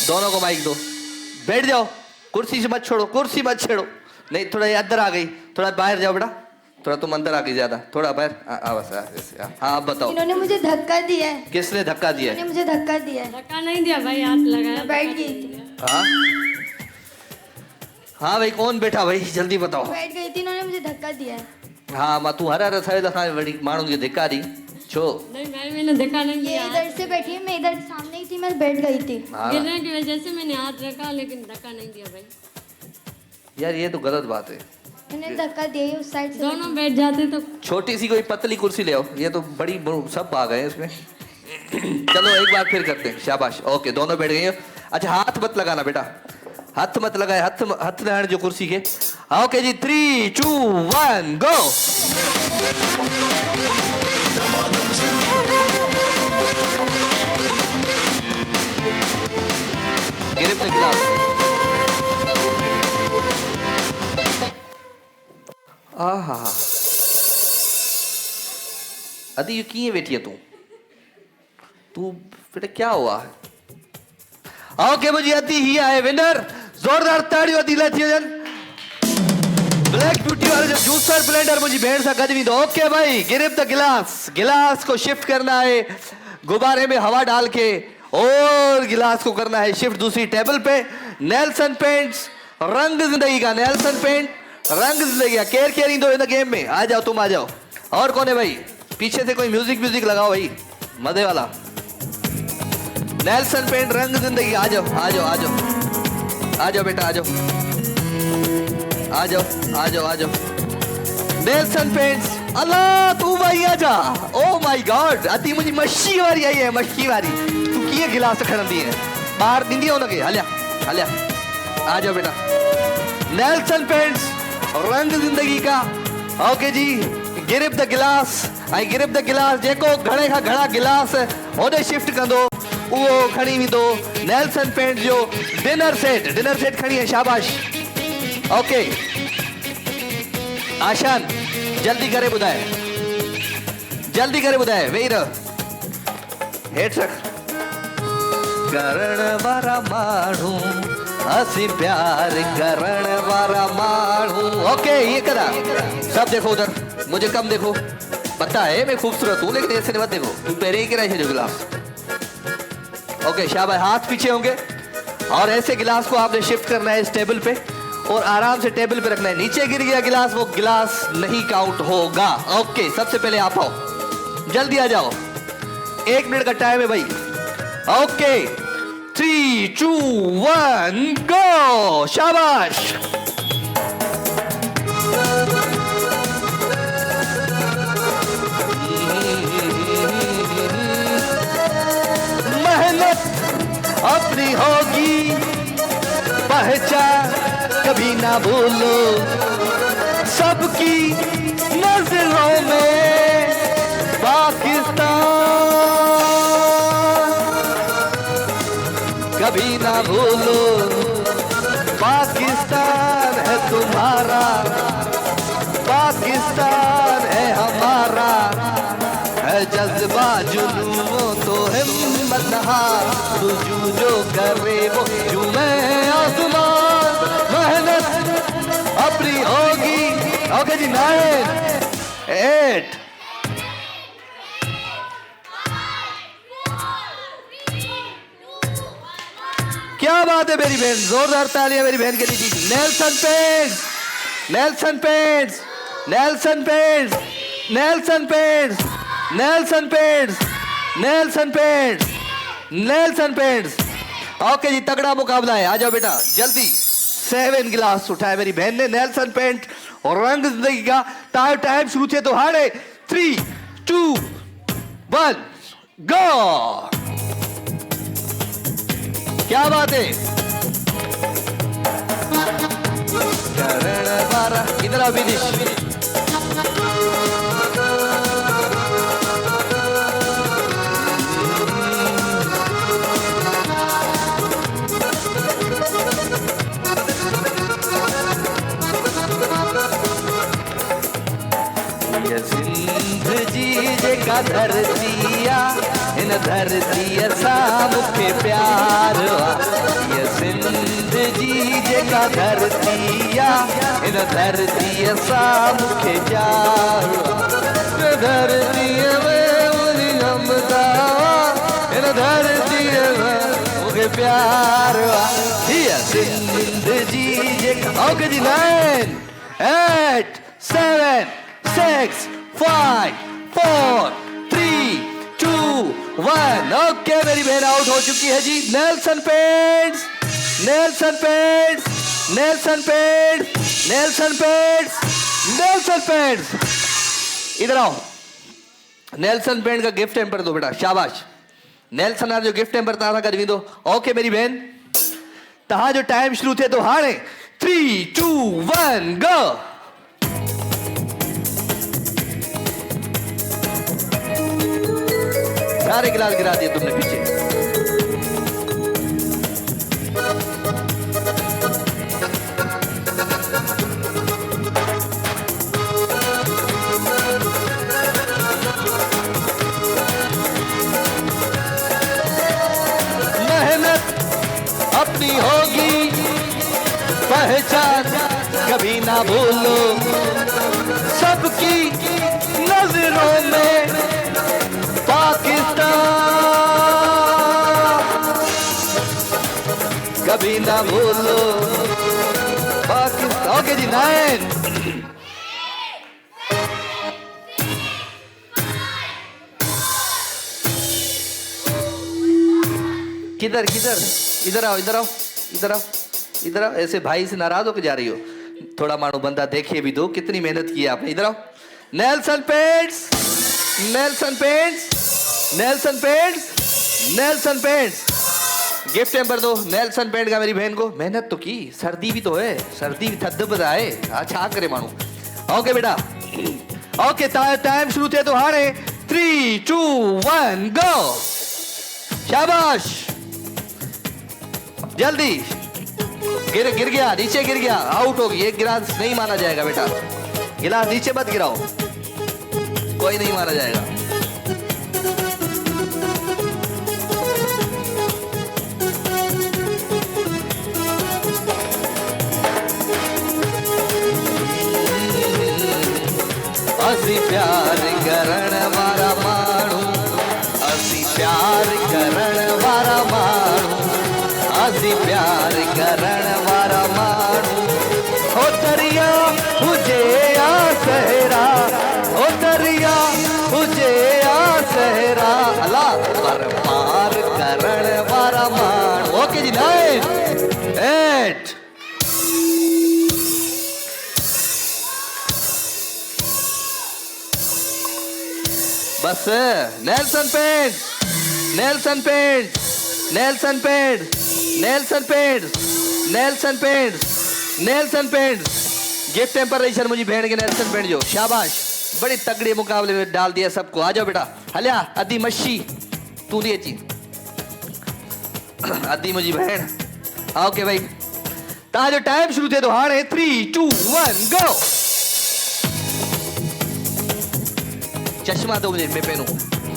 दोनों को माइक दो, बैठ जाओ। कुर्सी से मत छोड़ो, कुर्सी मत छेड़ो। नहीं थोड़ा ये अंदर आ गई, थोड़ा बाहर जाओ बेटा। थोड़ा तुम अंदर आ गई ज्यादा, थोड़ा बाहर। बस हाँ आप बताओ। इन्होंने मुझे धक्का दिया है। किसने धक्का दिया है? इन्होंने मुझे धक्का दिया है। धक्का नहीं दिया भाई, हाथ लगाया। बैठ गई थी। हाँ हाँ भाई कौन बैठा भाई जल्दी बताओ। बैठ गई थी, इन्होंने मुझे धक्का दिया है। हाँ मां तू हर हर साइड वड़ी माण्हू खे धिका दी छो? नहीं भाई मैंने धक्का नहीं ये दिया। इधर से बैठी है, मैं इधर सामने ही थी, मैं बैठ गई थी। हाँ गिरने की वजह से मैंने हाथ रखा, लेकिन धक्का नहीं दिया भाई। यार ये तो गलत बात है। मैंने धक्का दिया ही उस साइड से। दोनों बैठ जाते तो। छोटी सी कोई पतली कुर्सी ले आओ, ये तो बड़ी सब आ गए इसमें। चलो एक बार फिर करते हैं। शाबाश ओके दोनों बैठ गए। अच्छा हाथ मत लगाना बेटा, हाथ मत लगाए, हाथ लगाने जो कुर्सी के। ओके जी 3 2 1 गो। अदी ये किए बैठी है तू बेटा क्या हुआ? ओके मुझे अदी ही आए विनर, जोरदार ताड़ियों दी लाती है जन। ब्लैक ब्यूटी वाले जो जूसर ब्लेंडर मुझे भेड़ सा गदवी दो। ओके भाई, गिर द गिलास, गिलास को शिफ्ट करना है गुब्बारे में हवा डाल के, और गिलास को करना है शिफ्ट दूसरी टेबल पे। नेल्सन पेंट्स, रंग जिंदगी का, नेल्सन पेंट रंग जिंदगी का। केयर केयरिंग दो इन द गेम में। आ जाओ तुम, आ जाओ। और कौन है भाई? पीछे से कोई म्यूजिक लगाओ भाई, मजे वाला। नेल्सन पेंट रंग जिंदगी, आ जाओ आ जाओ आ जाओ आ जाओ बेटा, आ जाओ आ जाओ आ जाओ आ जाओ। नेल्सन पेंट्स, अल्लाह तू भाई आ जा। ओ माय गॉड, अति मुझे मच्छी वारी आई है, मच्छी वारी। तू किए गिलास खड़ंदी है बाहर दी हो लगे। हलिया हलिया, आ जाओ बेटा। नेल्सन पेंट्स रंग जिंदगी का। ओके जी, गिरिप द गिलास, आई गिरिप द गिलास। जेको घणे खां घणा गिलास होॾे शिफ्ट कंदो उहो खणी वेंदो नेल्सन पेंट जो डिनर सेट। डिनर सेट खणी है, शाबाश। ओके आशान, जल्दी करे ॿुधाए, जल्दी करे ॿुधाए। वेही रह, हेठि रख। करण वारा माण्हू, हंसी प्यार करण वारा माण्हू। ओके ये करा, सब देखो उधर, मुझे कम देखो। पता है मैं खूबसूरत हूँ, लेकिन ऐसे मत देखो। तू पहले ही गिरा है जो गिलास। ओके शाबाश, हाथ पीछे होंगे और ऐसे गिलास को आपने शिफ्ट करना है इस टेबल पे, और आराम से टेबल पे रखना है। नीचे गिर गया गिलास, वो गिलास नहीं काउंट होगा। ओके, सबसे पहले आप आओ, जल्दी आ जाओ। 1 मिनट का टाइम है भाई। ओके 3, 2, 1 गो। शाबाश। मेहनत अपनी होगी, पहचान कभी ना भूलो, सबकी नजरों में पाकिस्तान कभी ना भूलो। पाकिस्तान है तुम्हारा, पाकिस्तान है हमारा, है जज्बा जुनून तो हिम्मत हार, तू जो करे वो झूमे आसमान। मेहनत अपनी होगी। ओके जी, 9, 8 क्या बात है मेरी बहन, जोरदार तालियां मेरी बहन के लिए। Nelson paints, Nelson paints, Nelson paints, Nelson paints, Nelson paints, Nelson paints, Nelson paints. Okay जी, तगड़ा मुकाबला है। आ जाओ बेटा जल्दी। 7 गिलास उठाए मेरी बहन ने। नेल्सन पेंट और रंग जिंदगी का टाइम शुरू थे तो हारे। 3, 2, 1 गो। क्या बात है। इधर आओ विदिश। जेका धरतिया इन धरती सा मुखे प्यार, ये सिंध जी जेका धरतिया इन धरती सा मुखे प्यार, धरती में मुझे नमदा इन धरती में मुखे प्यार, ये सिंध जी जेका। ओके जी, 9, 8, 7, 6, 5, 4, 3, 2, 1। ओके मेरी बहन आउट हो चुकी है जी। Nelson paints, Nelson paints, Nelson paints, Nelson paints, Nelson paints. इधर आओ। नेल्सन पेंट का गिफ्ट टेम्पर दो बेटा, शाबाश। नेल्सन आज जो गिफ्ट टेम्पर तारा कर दो। ओके मेरी बहन, तहां जो टाइम शुरू थे तो हाणे 3, 2, 1 गो। सारे गिलास गिरा दिए तुमने पीछे। पहचान कभी ना भूलो, सबकी नजरों में पाकिस्तान कभी ना भूलो पाकिस्तान। ओके जी 9 किधर किधर इधर आओ इधर आओ इधर आओ इधर आओ। ऐसे भाई से नाराज होकर जा रही हो, थोड़ा मानो बंदा देखिए भी दो कितनी मेहनत की है आपने। इधर आओ। Nelson paints, Nelson paints, Nelson paints, Nelson paints. Gift टेम्पर दो नेल्सन पेंट का मेरी बहन को। मेहनत तो की, सर्दी भी तो है, सर्दी भी थद बदाए अच्छा करे मानो। ओके बेटा ओके टाइम शुरू थे तो हारे 3 2 1 गो। शाबाश जल्दी। गिर गया, नीचे गिर गया, आउट हो गई। एक गिलास नहीं माना जाएगा बेटा, गिलास नीचे मत गिराओ, कोई नहीं माना जाएगा। असी प्यार करण वारा माण्हू, असी प्यार करण वारा माण्हू, असी प्यार करण वारा माण्हू। हो दरिया हुजे या सहरा, हो दरिया हुजे या सहरा, अल्लाह पर पार करण वारा माण्हू। ओके जी 9 8 बस। Nelson paint, Nelson paint, Nelson paint, Nelson paint, Nelson paint, Nelson paint. Gift temperature मुझे भेड़ के नेल्सन पेंट जो। शाबाश, बड़ी तगड़े मुकाबले में डाल दिया सबको। आ जाओ बेटा, हलिया अद्धी मच्छी तू दी अच्छी, अद्धी मुझी बहन। ओके भाई ताजो टाइम शुरू थे तो हाणे 3 2 1 गो। चश्मा दो मुझे, मैं पहनूं,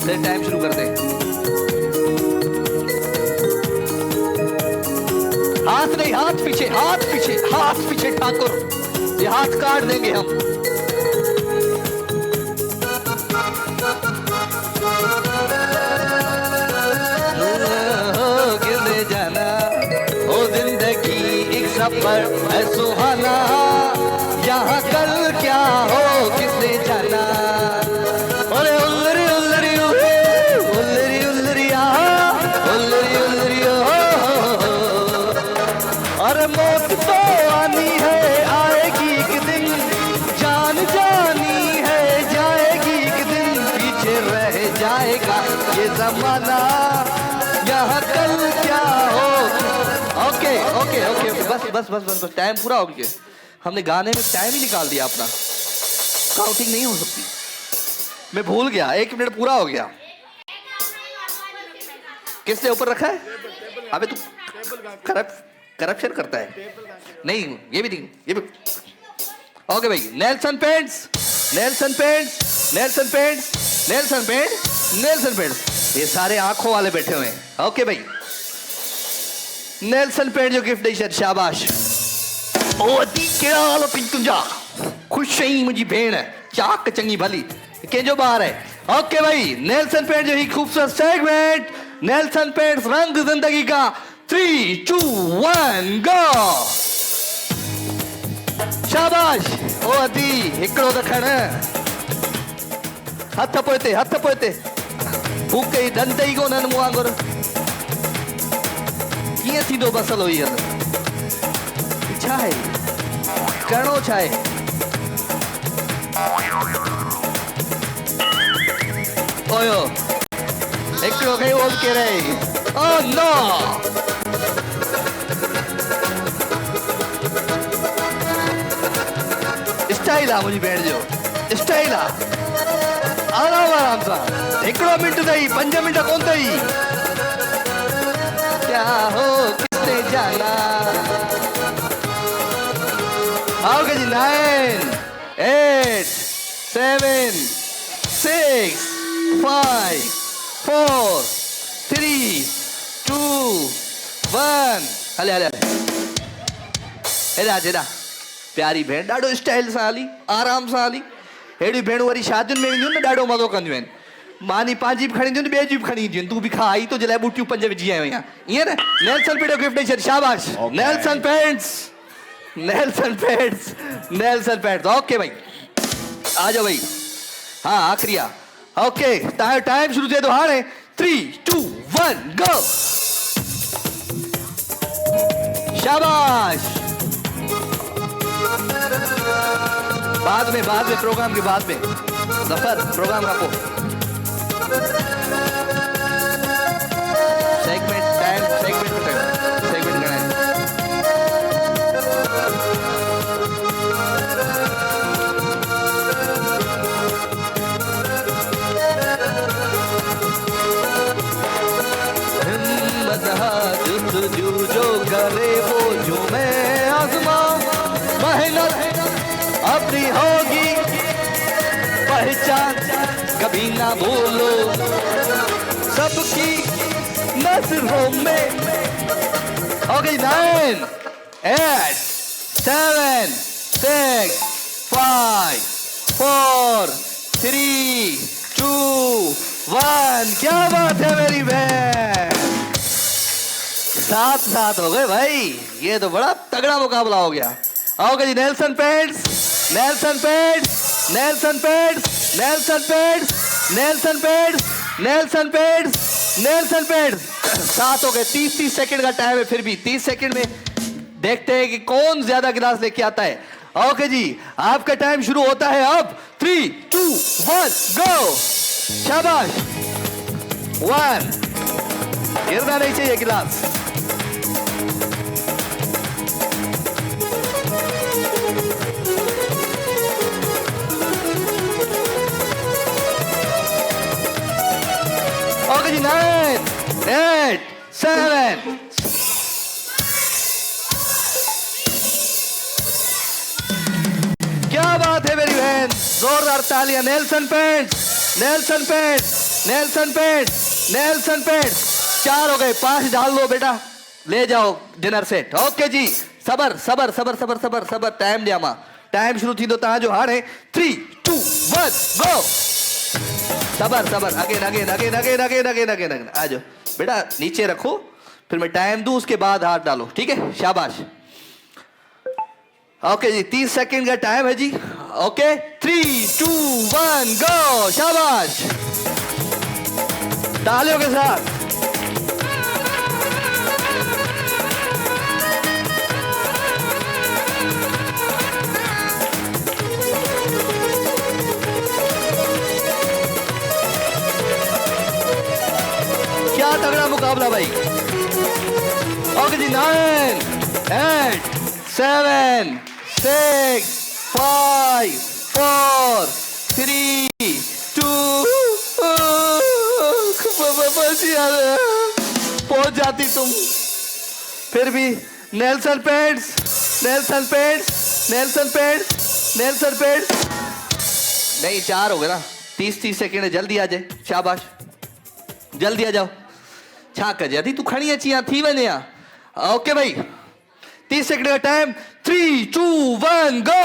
फिर टाइम शुरू करते हैं। हाथ नहीं, हाथ पीछे, हाथ पीछे, हाथ पीछे ठाकुर, ये हाथ काट देंगे हम। किसने जाना ओ जिंदगी एक सफर है सुहाना, यहाँ कल क्या हो किसने जाना। अरे उल्लरी उल्लरी उल्लरी उल्लरी उल्लरी उल्लरी हो। अरे मौत तो आनी है, आएगी एक दिन, जान जानी है, जाएगी एक दिन, पीछे रह जाएगा ये जमाना, यहाँ कल क्या हो। ओके ओके ओके ओके बस बस बस बस बस टाइम पूरा हो गया। हमने गाने में टाइम ही निकाल दिया अपना, काउंटिंग नहीं हो सकती। मैं भूल गया, 1 मिनट पूरा हो गया। किसने ऊपर रखा है? अबे तू करप्शन करता है। नहीं ये भी नहीं, ये भी। ओके भाई Nelson paints, Nelson paints, Nelson paints, Nelson paints, Nelson paints. ये सारे आंखों वाले बैठे हुए हैं। ओके भाई नेल्सन पेंट जो गिफ्ट दी शाबाश। ओ दी केड़ा हाल पिन तुंजा, खुश ही मुझी भेण, चाक चंगी भली केजो बाहर है। ओके भाई नेल्सन पेंट जो ही खूबसूरत सेगमेंट, नेल्सन पेंट रंग जिंदगी का 3 2 1 गो। शाबाश। ओ अदी हिकड़ो दखण, हथ पोइते, हथ पोइते, भूख ही दंद ही कोन मुंह वांगुर। कीअं थींदो मसलो हीअं? छा आहे करिणो छा आहे? ओयो हिकिड़ो कई ओल के रही। ओ नो स्टाइल आहे मुंहिंजी भेण जो, स्टाइल आहे। आराम आराम सां, हिकिड़ो मिंट अथई, 5 मिंट कोन अथई। क्या हो किसने जाना। आओगे जी 9 8 7 6 5 4 3 2 1 हले हले हेॾा प्यारी भेण ॾाढो स्टाइल सां हली आराम सां हली अहिड़ियूं भेणूं वरी शादियुनि में ईंदियूं न ॾाढो मज़ो कंदियूं आहिनि मानी पंहिंजी बि खणी ईंदियूं ॿिए जी बि खणी ईंदियूं तूं बि खा आई तुंहिंजे लाइ ॿूटियूं 5 विझी आयो आहियां ईअं न नेल्सन पेंट जो गिफ्ट ॾेई छॾ शाबाश नेल्सन पेंट्स ओके भाई आ जाओ भाई हाँ आखिरी आहे ओके तव्हांजो टाइम शुरू थिए थो हाणे 3 2 1 गो शाबाश बाद में प्रोग्राम के बाद में जफर प्रोग्राम रखो सेगमेंट करना है हिम्मत जुस्तजू जो करे वो जो मैं आज़माऊं मेहनत अपनी होगी पहचान कभी ना भूलो सबकी नजरों में ओके 9 8 7 6 5 4 3 2 1 क्या बात है मेरी बहन साथ हो गए भाई ये तो बड़ा तगड़ा मुकाबला हो गया आओगे जी नेल्सन पेड्स सात हो गए 30 सेकंड का टाइम है फिर भी 30 सेकंड में देखते हैं कि कौन ज्यादा गिलास लेके आता है ओके जी आपका टाइम शुरू होता है अब 3 2 1 गो शाबाश 1 गिरना नहीं चाहिए गिलास ओके जी 9 8 7 क्या बात है मेरी बहन जोरदार तालियां नेल्सन पेंट्स 4 हो गए 5 डाल लो बेटा ले जाओ डिनर सेट ओके जी सबर टाइम ॾियां मां टाइम शुरू थींदो तव्हांजो हाणे 3 2 1 गो सबर अगेन आ जाओ बेटा नीचे रखो फिर मैं टाइम दूं उसके बाद हाथ डालो ठीक है शाबाश ओके जी 30 सेकंड का टाइम है जी ओके 3 2 1 गो शाबाश तालियों के साथ क्या तगड़ा मुकाबला भाई ओके जी 9 8 7 6 5 4 3 2 बस यार पहुंच जाती तुम फिर भी नेल्सन पेंट्स नहीं 4 हो गए ना 30 सेकंड जल्दी आ जाए शाबाश जल्दी आ जाओ छा कजे थी तू खणी अची या थी वने या ओके भाई 30 सेकंड का टाइम 3 2 1 गो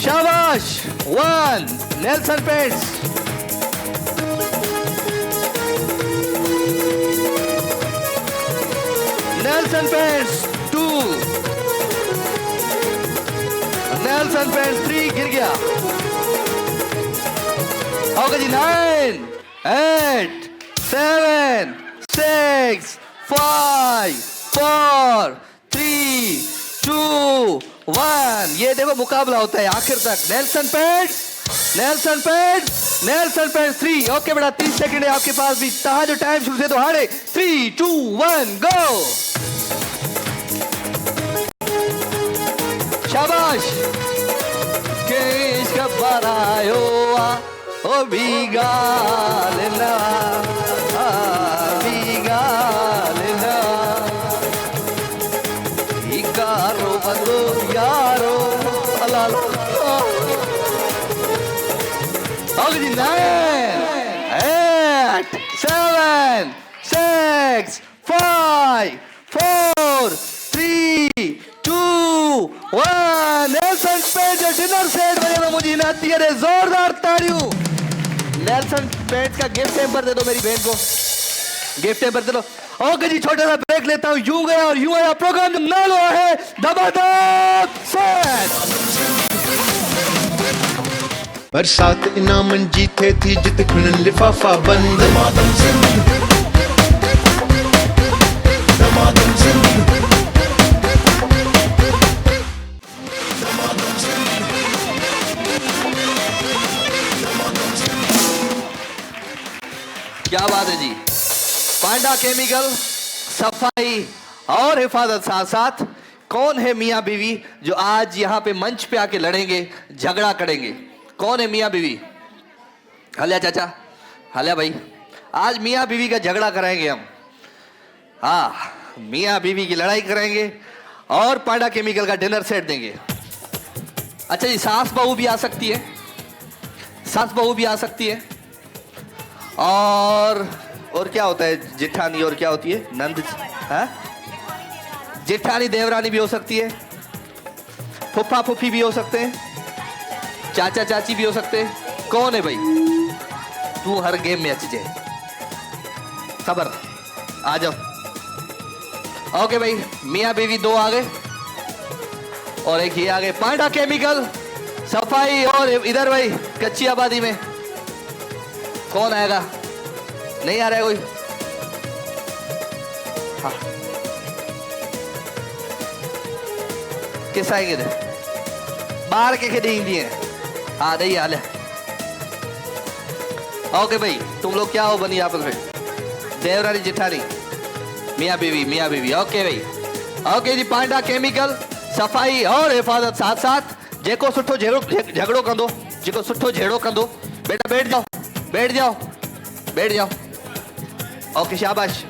शाबाश 1 Nelson paints Nelson paints 2 Nelson paints 3 गिर गया ओके जी 9 8 7 6 5 4 3 2 1 ये देखो मुकाबला होता है आखिर तक नेल्सन पेंट्स 3 ओके बेटा 30 सेकंड है आपके पास भी तहा जो टाइम शुरू से तो हारे 3 2 1 गो शाबाश के इसका बरायो ओ बिगालना इकारो बंदो यारो अलालो ओके जी 9 8 7 6 5 4 3 वाह नेल्सन पेट जो डिनर सेट बने तो मुझे ना तेरे जोरदार ताड़ियों नेल्सन पेट का गिफ्ट टेम्पर दे दो मेरी बहन को गिफ्ट टेम्पर दे दो ओके जी छोटा सा ब्रेक लेता हूँ यूं गया और यूं आया प्रोग्राम जो नालो है धमाधम सेट बरसात इनाम जीते थी जित खुनन लिफाफा बंद दमादम जिंदगी दमादम जिंदगी क्या बात है जी पांडा केमिकल सफाई और हिफाजत साथ साथ कौन है मियां बीवी जो आज यहाँ पे मंच पे आके लड़ेंगे झगड़ा करेंगे कौन है मियां बीवी हलिया चाचा हलिया भाई आज मियां बीवी का झगड़ा कराएंगे हम हाँ मियां बीवी की लड़ाई करेंगे और पांडा केमिकल का डिनर सेट देंगे अच्छा जी सास बहू भी आ सकती है सास बहू भी आ सकती है और क्या होता है जेठानी और क्या होती है नंद हाँ जेठानी देवरानी भी हो सकती है फुफ्फा फुफ्फी भी हो सकते हैं चाचा चाची भी हो सकते हैं कौन है भाई तू हर गेम में अच्छी जाए सबर आ जाओ ओके भाई मियां बीवी दो आ गए और एक ये आ गए पांडा केमिकल सफाई और इधर भाई कच्ची आबादी में कौन आएगा नहीं आ रहा है कोई हाँ किस आएंगे बाहर के खेड़ी दिए हाँ नहीं हाल है ओके भाई तुम लोग क्या हो बनी आपस में देवरानी जेठानी मियां बीवी ओके भाई ओके जी पांडा केमिकल सफाई और हिफाजत साथ साथ जेको सुठो झगड़ो कंदो जेको सुठो झेड़ो कंदो बेटा बैठ जाओ ओके शाबाश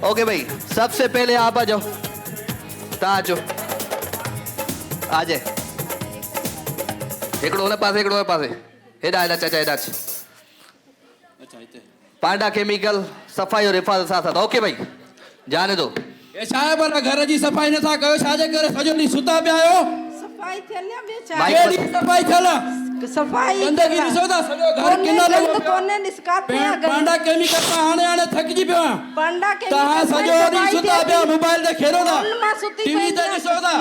ओके भाई सबसे पहले आप आ जाओ ताजो आ जाए एकड़ो ने पासे हेडा चाचा हेडा अच्छा इते पांडा केमिकल सफाई और हिफाजत साथ साथ ओके भाई जाने दो ए साहब वाला घर जी सफाई न था कयो छाजे करे सजो नी सुता पे आयो सफाई थियले बे माइक केडी सफाई थला सफाई गंदगी ॾिसो था सॼो घर किना लॻो कोने निस्काते पांडा केमिकल सां हाणे थकिजी पियो आहियां पांडा के तव्हां सॼो ॾींहुं सुता पिया मोबाइल ते खेॾो था टीवी ते ॾिसो था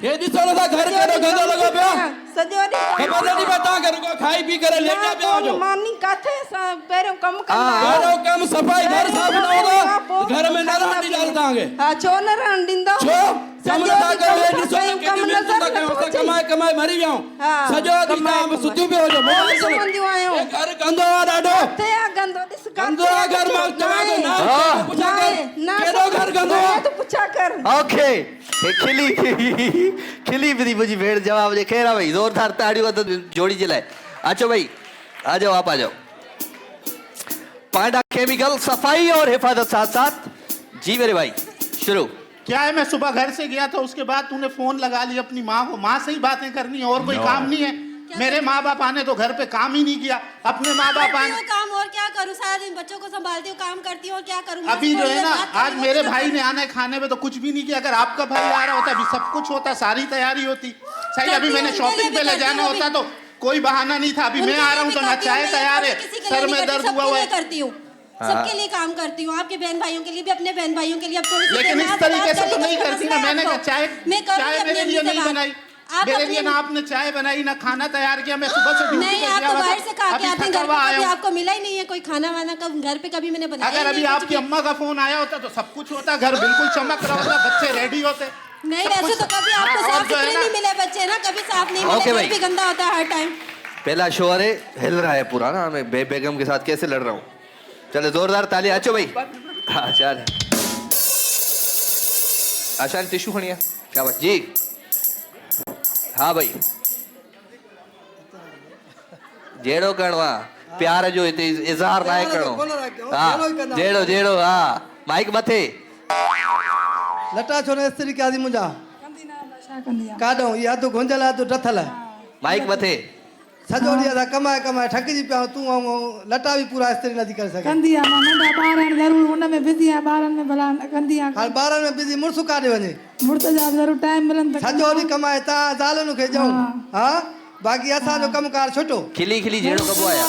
हे ॾिसो था घर केॾो गंदो लॻो पियो सॼो ॾींहुं ख़बर नथी पए तव्हां रुको खाई पी करे लेटा पिया हुजो मानी काथे पहिरियों कम कंदा पहिरियों कम सफ़ाई घर साफ़ न हूंदो घर में न रहण ॾींदा तव्हांखे हा छो न रहण ॾींदो छो कम नथा कयो हे ॾिसो था केॾी महिनत था कयूं असां कमाए मरी विया सॼो ॾींहुं तव्हां सुतियूं पिया हुजो सुम्हंदियूं आहियूं घर गंदो आहे ॾाढो ते गंदो ॾिस गंदो आहे घर मां चवां थो ना पुछा कर केॾो घर गंदो आहे तू पुछा कर ओके खिली भी मुझी भेड़ जवाब दे खैर भाई जोरदार ताड़ियों तो जोड़ी जिलाए अच्छा भाई आ जाओ आप आ जाओ पांडा केमिकल सफाई और हिफाजत साथ साथ जी मेरे भाई शुरू क्या है मैं सुबह घर से गया था उसके बाद तूने फोन लगा ली अपनी माँ को माँ से ही बातें करनी है और कोई काम नहीं है मेरे माँ बाप आने तो घर पे काम ही नहीं किया अपने माँ बाप आने काम और क्या करूँ सारा दिन बच्चों को संभालती हूँ काम करती हूँ और क्या करूँ अभी जो है ना आज मेरे भाई ने आना है खाने में तो कुछ भी नहीं किया अगर आपका भाई आ रहा होता अभी सब कुछ होता सारी तैयारी होती सही अभी मैंने शॉपिंग पे ले जाना होता तो कोई बहाना नहीं था अभी मैं आ रहा हूँ तो ना चाय तैयार है सर में दर्द हुआ हुआ है करती हूँ सबके लिए काम करती हूँ आपके बहन भाइयों के लिए भी अपने बहन भाइयों के लिए अब थोड़ी लेकिन इस तरीके से तो नहीं करती ना मैंने कहा चाय मेरे लिए नहीं बनाई मेरे लिए ना आपने चाय बनाई ना खाना तैयार किया मैं सुबह से ड्यूटी नहीं पे आप गया तो हुआ बाहर से खा के आते हैं घर पे आया कभी हूँ। आपको मिला ही नहीं है कोई खाना वाना कब घर पे कभी मैंने बनाया अगर अभी आपकी अम्मा का फोन आया होता तो सब कुछ होता घर बिल्कुल चमक रहा होता बच्चे रेडी होते नहीं वैसे तो कभी आपको साफ सुथरे नहीं मिले बच्चे ना कभी साफ नहीं मिले घर भी गंदा होता है हर टाइम पहला शो अरे हिल रहा है पूरा ना मैं बेगम के साथ कैसे लड़ रहा हूँ चलो जोरदार ताली आचो भाई हाँ चल आशान टिश्यू खड़िया क्या बात जी हाँ भाई जेड़ो करणवा प्यार जो हिते इज़हार ना करणो हाँ जेड़ो हाँ माइक मथे लटा छो ने स्त्री क्या दी मुंजा काडो या तो गोंजला तो टथल माइक मथे सॼो ॾींहुं असां कमाए कमाए थकिजी पिया आहियूं। तूं ऐं लटा बि पूरा इस्त्री नथी करे सघे। कंदी आहे, मां नंढा ॿार आहिनि ज़रूरु हुन में बिज़ी आहे, ॿारनि में भला न कंदी आहे। हाणे ॿारनि में बिज़ी मुड़ुसु काॾे वञे? मुड़ुस जा बि ज़रूरु टाइम मिलनि त सॼो ॾींहुं कमाए तव्हां ज़ालुनि खे ॾियूं हा, बाक़ी असांजो कमकार छुटो। खिली खिली जहिड़ो कबो आया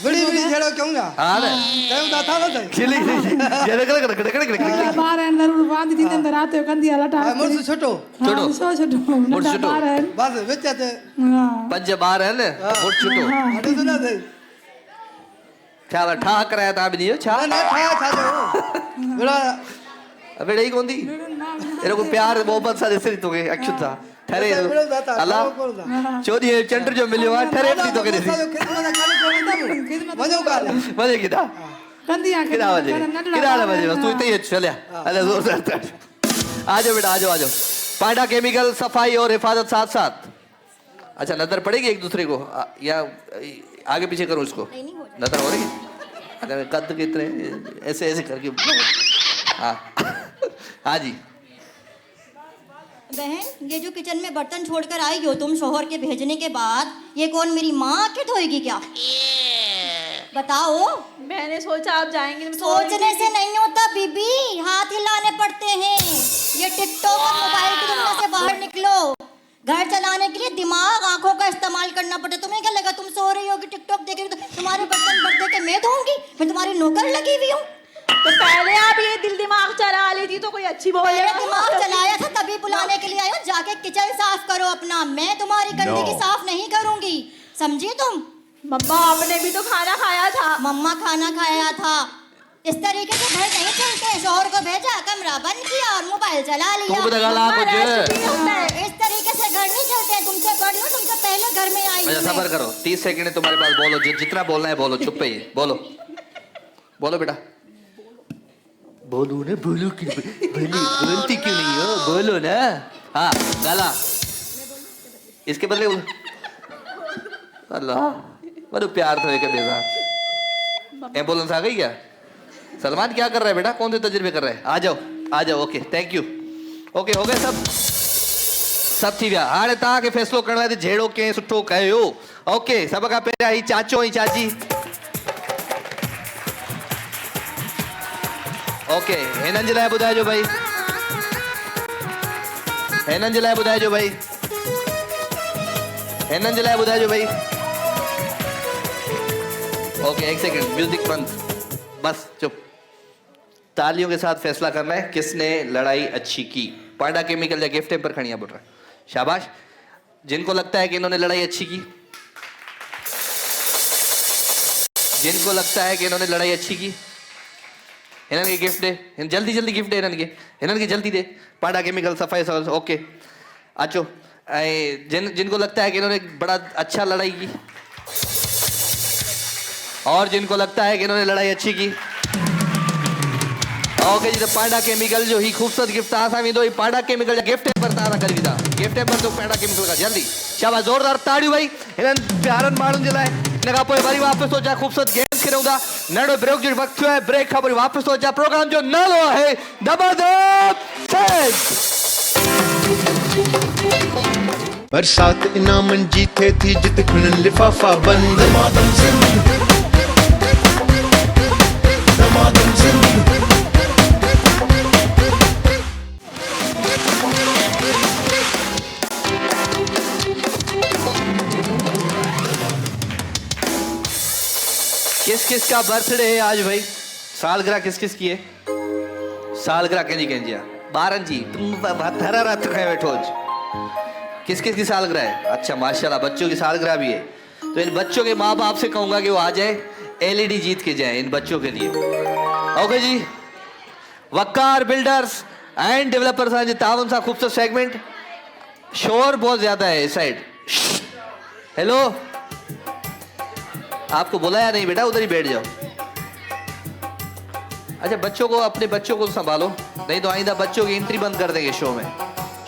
विड़ी विड़ी जहिड़ो कयूं था। हा न कयूं था था न सही। खिली खिली ॿार आहिनि ज़रूरु वांदी थींदे त राति जो कंदी आहे लटा। मुड़ुसु छुटो छुटो। छो छुटो, नंढा छुटो। ॿार आहिनि। बसि विच ते हा 5 ॿार आहिनि मुड़ छुटो। ॾिसो न सही। छा ठा कराया तव्हां ॿिन्ही जो छा न न ठाहे छाजो विड़ा अबे ॾेई कोन थी एरो को प्यार मोहब्बत सां ॾिसे तोखे अक्षुत सां ठरे अला चोरी चंड जो मिलियो आहे ठरे थी तोखे ॾिसी वञो काल वञे किथा कंदी आहे किथा वञे किथा न वञे बस तू हिते ही अच चलिया अले जोरदार ताड़ी आ जाओ बेटा आ जाओ पांडा केमिकल सफाई और हिफाजत साथ साथ। अच्छा नजर पड़ेगी एक दूसरे को या आगे पीछे करो इसको नजर हो रही अगर कद कितने ऐसे ऐसे करके हाँ हाँ जी। बहन ये जो किचन में बर्तन छोड़कर आई हो तुम शोहर के भेजने के बाद, ये कौन मेरी माँ के धोएगी क्या? बताओ। मैंने सोचा आप जाएंगे। सोचने से नहीं होता बीबी, हाथ हिलाने पड़ते हैं। ये टिकटॉक और मोबाइल की दुनिया से बाहर निकलो। घर चलाने के लिए दिमाग आंखों का इस्तेमाल करना पड़ता है। तुम्हें क्या लगा तुम सो रही होगी टिकटॉक देख रही हो तो तुम्हारे बर्तन बर्तन के मैं धोऊंगी? मैं तुम्हारी नौकर लगी हुई हूँ? तो पहले आप ये दिल दिमाग चला लेती तो कोई अच्छी बोले। दिमाग चलाया था तभी बुलाने के लिए आई हूँ। जाके किचन साफ करो अपना, मैं तुम्हारी गंदगी साफ नहीं करूंगी, समझी तुम? मम्मा आपने भी तो खाना खाया था। मम्मा खाना खाया था। इस तरीके से घर नहीं चलते। शोहर को भेजा, कमरा बंद किया और मोबाइल चला लिया। इस तरीके से घर नहीं चलते। तुमसे बड़ी हो, तुमसे पहले घर में आई। अच्छा सबर करो 30 सेकंड तुम्हारे पास बोलो जितना बोलना है बोलो चुप पे बोलो बोलो बेटा बोलो ना बोलो क्यों बोलती क्यों नहीं हो बोलो ना हाँ गाला इसके बदले अल्लाह बड़ो प्यार था एक एम्बुलेंस आ गई क्या? सलमान क्या कर रहा है बेटा कौन से तजुर्बे कर रहा है? आ जाओ ओके थैंक यू ओके हो गए सब थी विया। हाणे तव्हांखे फ़ैसिलो करणो आहे त जहिड़ो कंहिं सुठो कयो। ओके सभ खां पहिरियां ही चाचो ऐं चाची ओके हिननि जे लाइ ॿुधाइजो भाई हिननि जे लाइ ॿुधाइजो भाई हिननि जे लाइ ॿुधाइजो भाई ओके एक सेकंड म्यूजिक बंद बस चुप। तालियों के साथ फैसला करना है किसने लड़ाई अच्छी की। पांडा केमिकल या गिफ्ट पर खड़िया बोल रहा है शाबाश। जिनको लगता है कि इन्होंने लड़ाई अच्छी की, जिनको लगता है कि इन्होंने लड़ाई अच्छी की इन्होंने के गिफ्ट दे जल्दी जल्दी गिफ्ट दे इन्होंने के जल्दी दे पांडा केमिकल सफाई ओके अचो। जिनको लगता है कि इन्होंने बड़ा अच्छा लड़ाई की और जिनको लगता है कि इन्होंने लड़ाई अच्छी की ओके जी तो पांडा केमिकल जो ही खूबसूरत गिफ्ट आसा वेंदो ही पांडा केमिकल गिफ्ट पर तारा कर दीदा गिफ्ट पर तो पांडा केमिकल का जल्दी शाबाश जोरदार ताड़ियों भाई इन्हनि प्यारनि माण्हुनि जे लाइ। इन खां पोइ वरी वापसि तो अचां खूबसूरत गेम्स खेॾूं था। नंढो ब्रेक जो वक़्तु थियो आहे ब्रेक खां पोइ वापसि तो अचां। प्रोग्राम जो नालो आहे दबादब सेट। बरसात इनामनि जी थिए थी जित खणनि लिफ़ाफ़ा बंद दमादम ज़िंदगी दमादम ज़िंदगी किस किस का बर्थडे है आज भाई? सालगिरह किस किस की है? सालगिरह कंहिंजी कंहिंजी आहे? ॿारनि जी तुम हर रात खए बैठो किस किस की सालगिरह है? अच्छा माशाल्लाह बच्चों की सालगिरह भी है। तो इन बच्चों के माँ बाप से कहूंगा कि वो आ जाए एलईडी जीत के जाए इन बच्चों के लिए। Okay ji Waqar builders and developers तावन सा खूबसूरत सेगमेंट। शोर बहुत ज्यादा है इस साइड। हेलो आपको बोला या नहीं बेटा उधर ही बैठ जाओ। अच्छा बच्चों को अपने बच्चों को संभालो नहीं तो आइंदा बच्चों की एंट्री बंद कर देंगे शो में।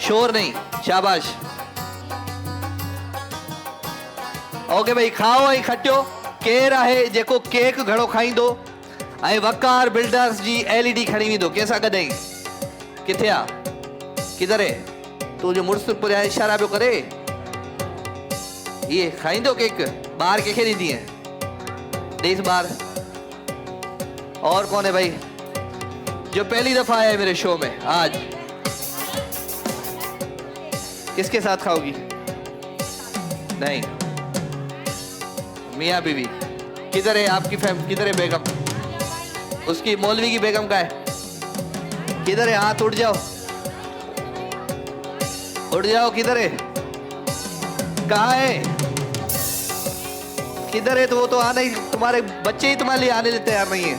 शोर नहीं शाबाश। ओके भाई खाओ ऐं खटियो केर आहे जेको केक घणो खाईंदो ऐं वकार बिल्डर्स जी एलईडी खणी वेंदो कंहिंसां गॾु किथे आहे किधर है तू जो मुड़ुस पुरिया इशारा पियो करे ये खाइंदो केक बाहर के खेली दिए इस बार। और कौन है भाई जो पहली दफा आया है मेरे शो में आज? किसके साथ खाओगी? नहीं, मियाँ बीवी। किधर है आपकी किधर है बेगम? उसकी मौलवी की बेगम का है? किधर है? हाथ उठ जाओ, उठ जाओ। किधर है? कहाँ है? किधर है? तो वो तो आना ही, तुम्हारे बच्चे ही तुम्हारे लिए आने देते तैयार नहीं है।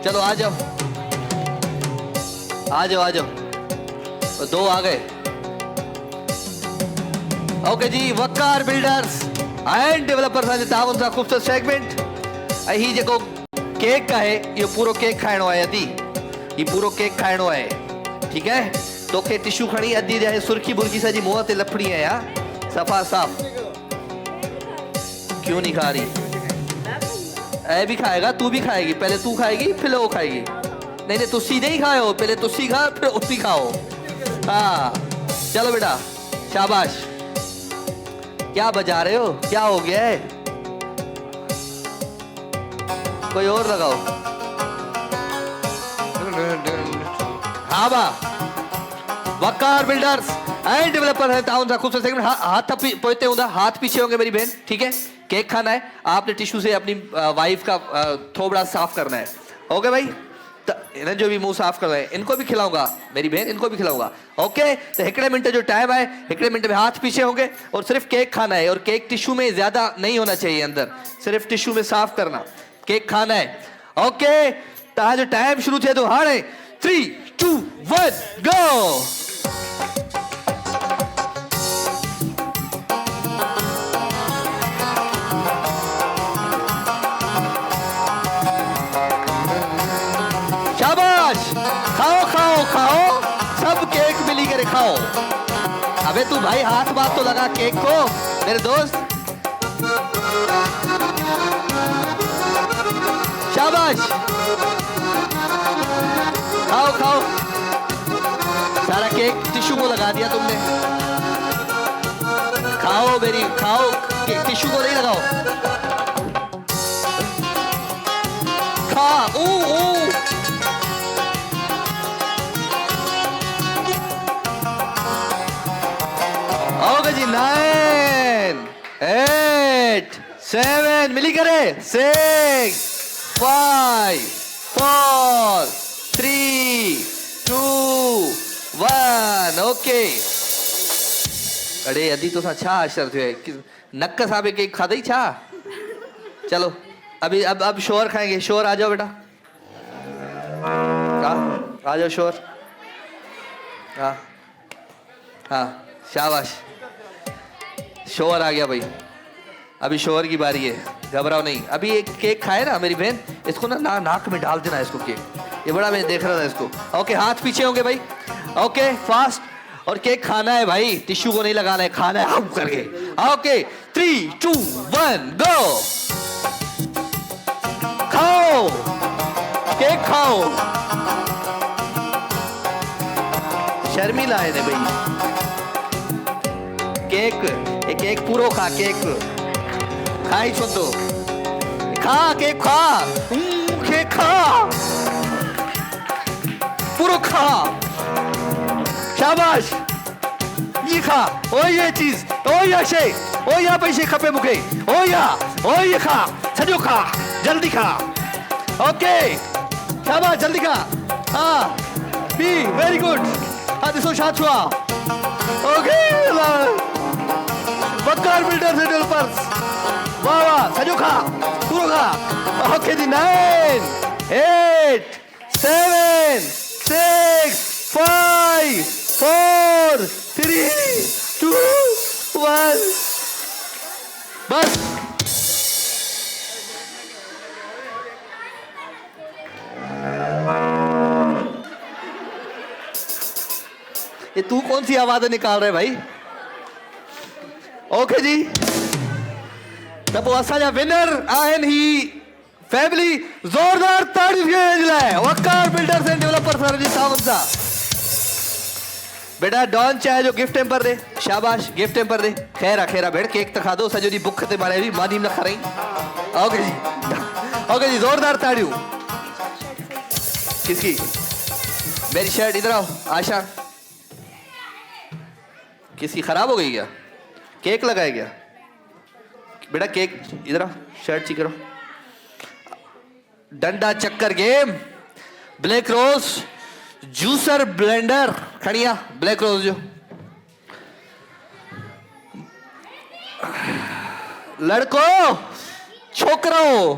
चलो आ जाओ, आ जाओ, आ जाओ। तो 2 आ गए। Okay ji, Waqar builders and developers ताउन सा खूबसूरत सेगमेंट ही जेको केक का है। ये पूरो केक खाइणो आहे अदी, ये पूरो केक खाइणो आहे, ठीक है? तोखे टिश्यू खणी अदी दे सुर्खी बुरखी सजी मुंह ते लफड़ी है यार, सफा साफ। क्यों नहीं खा रही? ऐ भी खाएगा, तू भी खाएगी। पहले तू खाएगी फिर वो खाएगी। नहीं नहीं, तुसी नहीं खाओ, पहले तुसी खा फिर उसी खाओ। हाँ चलो बेटा, शाबाश। क्या बजा रहे हो? क्या हो गया है? कोई और लगाओ। हाँ बा, वकार बिल्डर्स एंड डेवलपर है टाउन सा खूबसूरत सेगमेंट। हाथ पोते होंगे, हाथ पीछे होंगे मेरी बहन, ठीक है? केक खाना है आपने, टिश्यू से अपनी वाइफ का थोबड़ा साफ करना है। ओके भाई, इन्हें जो भी मुंह साफ करना है इनको भी खिलाऊंगा मेरी बहन, इनको भी खिलाऊंगा। ओके, तो हिकड़े मिनट जो टाइम है, हिकड़े मिनट में हाथ पीछे होंगे और सिर्फ केक खाना है। और केक टिश्यू में ज्यादा नहीं होना चाहिए अंदर, सिर्फ टिश्यू में साफ करना। केक खाना है। ओके, तो जो टाइम शुरू थे तो हाणे 3, 2, 1 गो। शाबाश, खाओ खाओ खाओ, सब केक मिली के खाओ। अबे तू भाई हाथ बात तो लगा केक को मेरे दोस्त। शाबाश, खाओ खाओ। सारा केक टिश्यू को लगा दिया तुमने। खाओ मेरी, खाओ। टिश्यू को नहीं लगाओ। खा। ओ ओके जी, 9, 8, 7 मिली करे। 6, 5, 4, 3, 2, 1 ओके। अरे अदी तो सा छा अशर थियो है, नक्क साहब केक खादा ही छा। चलो अभी अब शोर खाएंगे। शोर आ जाओ बेटा, आ जाओ शोर। हाँ हाँ, शाबाश, शोर आ गया भाई। अभी शोर की बारी है, घबराओ नहीं। अभी एक केक खाए ना मेरी बहन, इसको ना नाक में डाल देना इसको केक। ये बड़ा मैं देख रहा था इसको। ओके, हाथ पीछे होंगे भाई। Okay, fast. और केक खाना है भाई, टिश्यू को नहीं लगाना है, खाना है हम करके। ओके, 3, 2, 1 गो। खाओ केक, खाओ। शर्मिला है ने भाई। केक, एक केक पूरो खा। केक खाई छो तो खा, केक खा। केक खा, पूरो खा। शाबाश, ये खा। ओ ये चीज, ओ ये शे, ओ या पैसे खपे मुखे। ओ ये खा, सजो खा, जल्दी खा। ओके, शाबाश, जल्दी खा। हाँ, बी वेरी गुड। हाँ दिसो शात हुआ। Okay, Waqar builders and developers, वाह वाह, सजो खा, पूरो खा। ओके जी, 9, 8, 7, 6, 5, 4, 3, 2, 1 बस। ये तू कौन सी आवाजें निकाल रहे भाई? ओके जी, तब वो असांजा विनर आहिनि ही फैमिली। जोरदार ताड़ियूं थियण जे लाइ वकार बिल्डर्स एंड डेवलपर्स जी ताउन सां। बेटा डॉन चाहे जो गिफ्ट टेम्पर दे शाबाश गिफ्ट टेम्पर दे खैरा खैरा भेड़ केक तक खा दो सजो दी बुख ते मारे भी मानी न खरई ओके जी जोरदार ताड़ियों किसकी मेरी शर्ट इधर आओ आशा किसकी खराब हो गई क्या केक लगाया गया बेटा केक इधर आओ शर्ट ची करो डंडा चक्कर game black rose juicer blender खड़िया ब्लैक रोज जो लड़कों छोकरों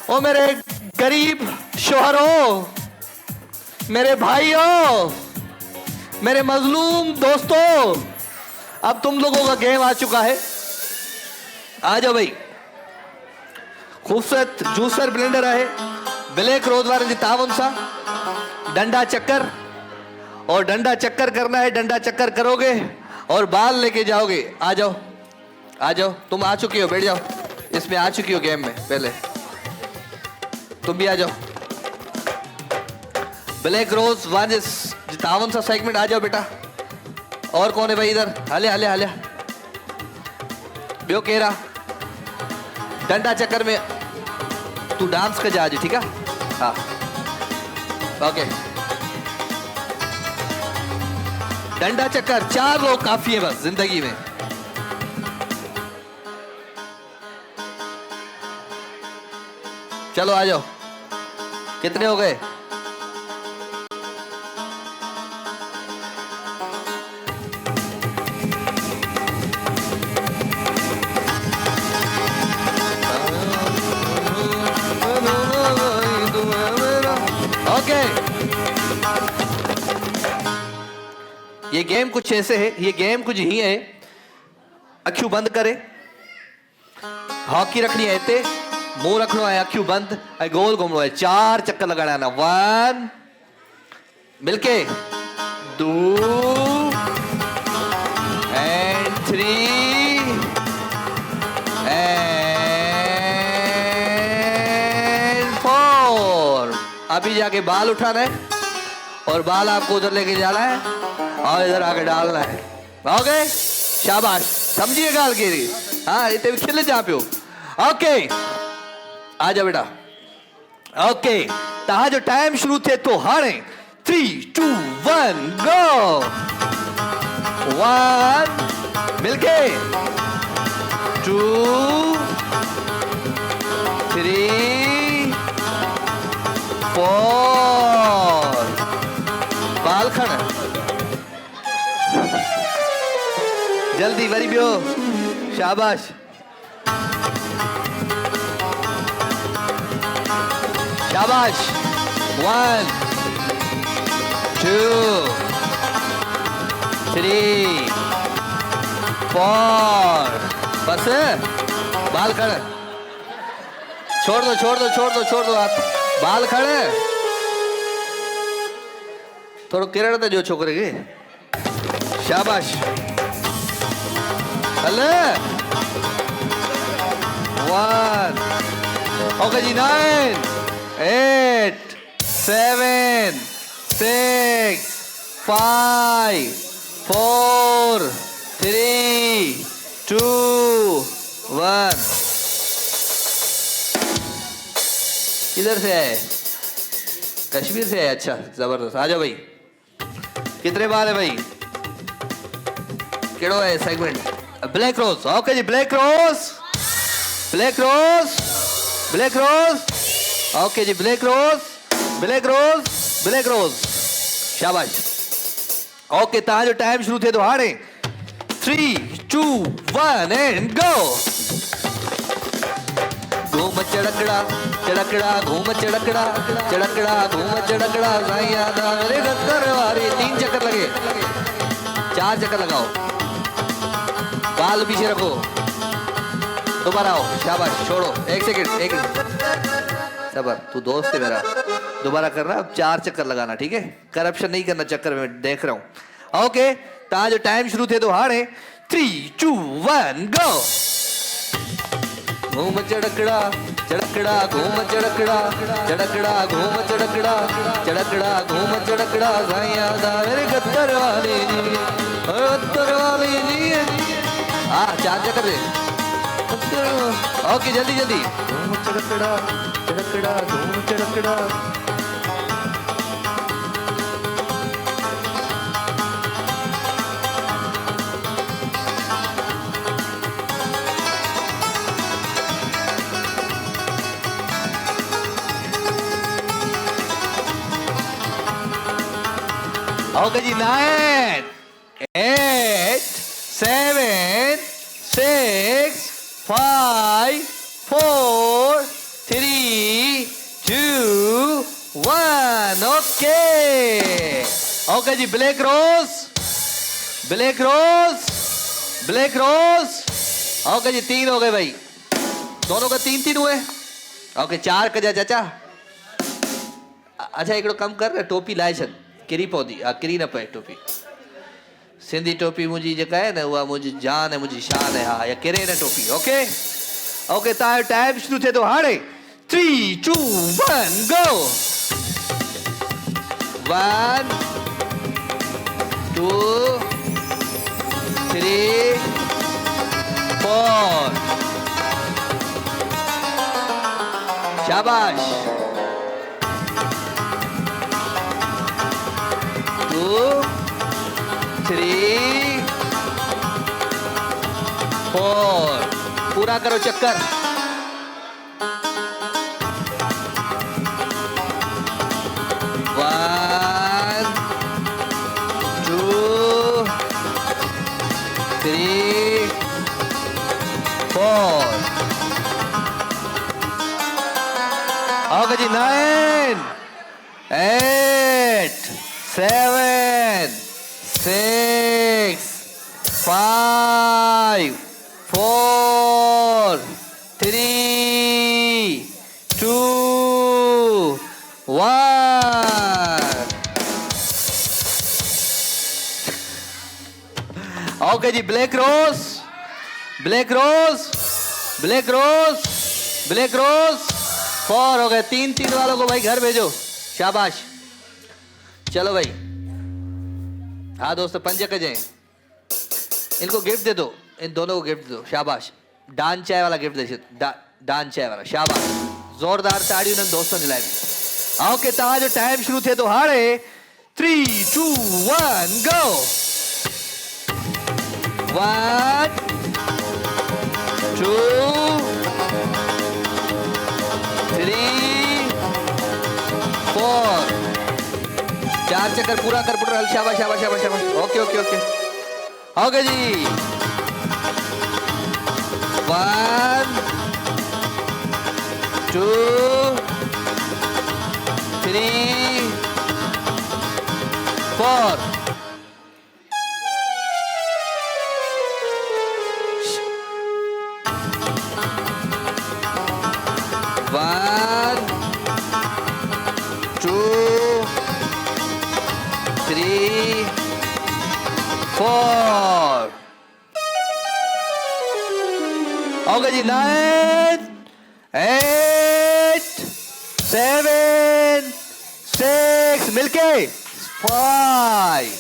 ओ मेरे गरीब शोहरों मेरे भाइयों मेरे मजलूम दोस्तों अब तुम लोगों का गेम आ चुका है आ जाओ भाई खूबसूरत जूसर ब्लेंडर है ब्लैक रोज वाले जी तावन सा डंडा चक्कर और डंडा चक्कर करना है डंडा चक्कर करोगे और बाल लेके जाओगे आ जाओ तुम आ चुकी हो बैठ जाओ इसमें आ चुकी हो गेम में पहले तुम भी आ जाओ ब्लैक रोज वन तावन सा सेगमेंट आ जाओ बेटा और कौन है भाई इधर हले हले हले बियो केरा डंडा चक्कर में तू डांस कर जा ठीक है हाँ ओके डंडा चक्कर 4 लोग काफी है बस जिंदगी में चलो आ जाओ कितने हो गए ओके ये गेम कुछ ऐसे है ये गेम कुछ ही है अखियों बंद करे हॉकी रखनी है ते मुंह रखना है अखियों बंद गोल घूमना है 4 चक्कर लगाना है ना 1 मिलके 2 and 3 and 4 अभी जाके बाल उठाना है और बाल आपको उधर लेके जाना है और इधर आके डालना है ओके शाबाश समझिए गाल के हाँ इतने भी खिले जा पे हो ओके आ जा बेटा ओके तहा जो टाइम शुरू थे तो हाणे 3 2 1 गो 1 मिलके 2 3 4 बाल खड़ जल्दी वरी बियो शाबाश शाबाश 1 2 3 4 बस बाल खड़े छोड़ दो आप बाल खड़े थोड़ा किरण था जो छोकरे के शाबाश हले 1 ओके जी 9 8 7 6 5 4 3 2 1 किधर से आए कश्मीर से आए अच्छा जबरदस्त आ जाओ भाई कितने बाल है भाई केड़ो है सेगमेंट ब्लैक रोज ओके जी ब्लैक रोज ओके जी ब्लैक रोज शाबाश ओके तहां जो टाइम शुरू थे तो हाणे 3 2 1 एंड गो घूम चड़कड़ा घूम चड़कड़ा साईं आदा मेरे गद्दर वारी 3 चक्कर लगे 4 चक्कर लगाओ बाल पीछे रखो दोबारा आओ शाबाश छोड़ो 1 सेकंड सबर तू दोस्त है मेरा दोबारा करना अब 4 चक्कर लगाना ठीक है करप्शन नहीं करना चक्कर में देख रहा हूं ओके ता जो टाइम शुरू थे तो हाणे 3 2 1 गो घूम चड़कड़ा घूम चड़कड़ा घूम चड़कड़ा साईं आदा मेरे गद्दर उत्तर वाली जी, उत्तर वाली जी। हाँ 4 चक्कर दे। ओके जल्दी जल्दी। धूम चड़कड़ा चड़कड़ा धूम चड़कड़ा। ओके जी 9 8 7 6 5 4 3 2 1 ओके। ओके जी black rose black rose black rose. Okay जी 3 हो गए भाई, दोनों का 3-3 हुए। ओके 4 कजा चाचा। अच्छा हिकिड़ो कम कर, टोपी लाए छॾ, किरी पवंदी। किरी न पए टोपी। सिंधी टोपी मुंहिंजी जेका आहे न उहा मुंहिंजी जान है, मुंहिंजी शान है। हाँ या किरे न टोपी। ओके ओके तव्हांजो टाइम शुरू थिए थो हाणे। 3 2 1 गो। 1 2 3 4 शाबाश। 2 3 4 पूरा करो चक्कर। 1 2 3 4 ओके जी 9 8 7 6 5 4 3 2 1 ओके जी black rose black rose black rose black rose 4 हो गए। 3-3 वालों को भाई घर भेजो। शाबाश। चलो भाई। हाँ दोस्तों 5 कजे इनको गिफ्ट दे दो, इन दोनों को गिफ्ट दो। शाबाश। डान चाय वाला गिफ्ट दे डान चाय वाला। शाबाश। जोरदार ताड़ी उन्होंने दोस्तों ने लाई। ओके तव्हांजो टाइम शुरू थिए थो हाणे। 3 2 1 गो। 1 2 3 4 4 चक्कर पूरा कर पुत्र। शाबाश शाबाश शाबाश शाबाश। ओके ओके ओके ओके जी। 1 2 3 4 1 2 3 4 ओके जी 9 8 7 6 मिलके 5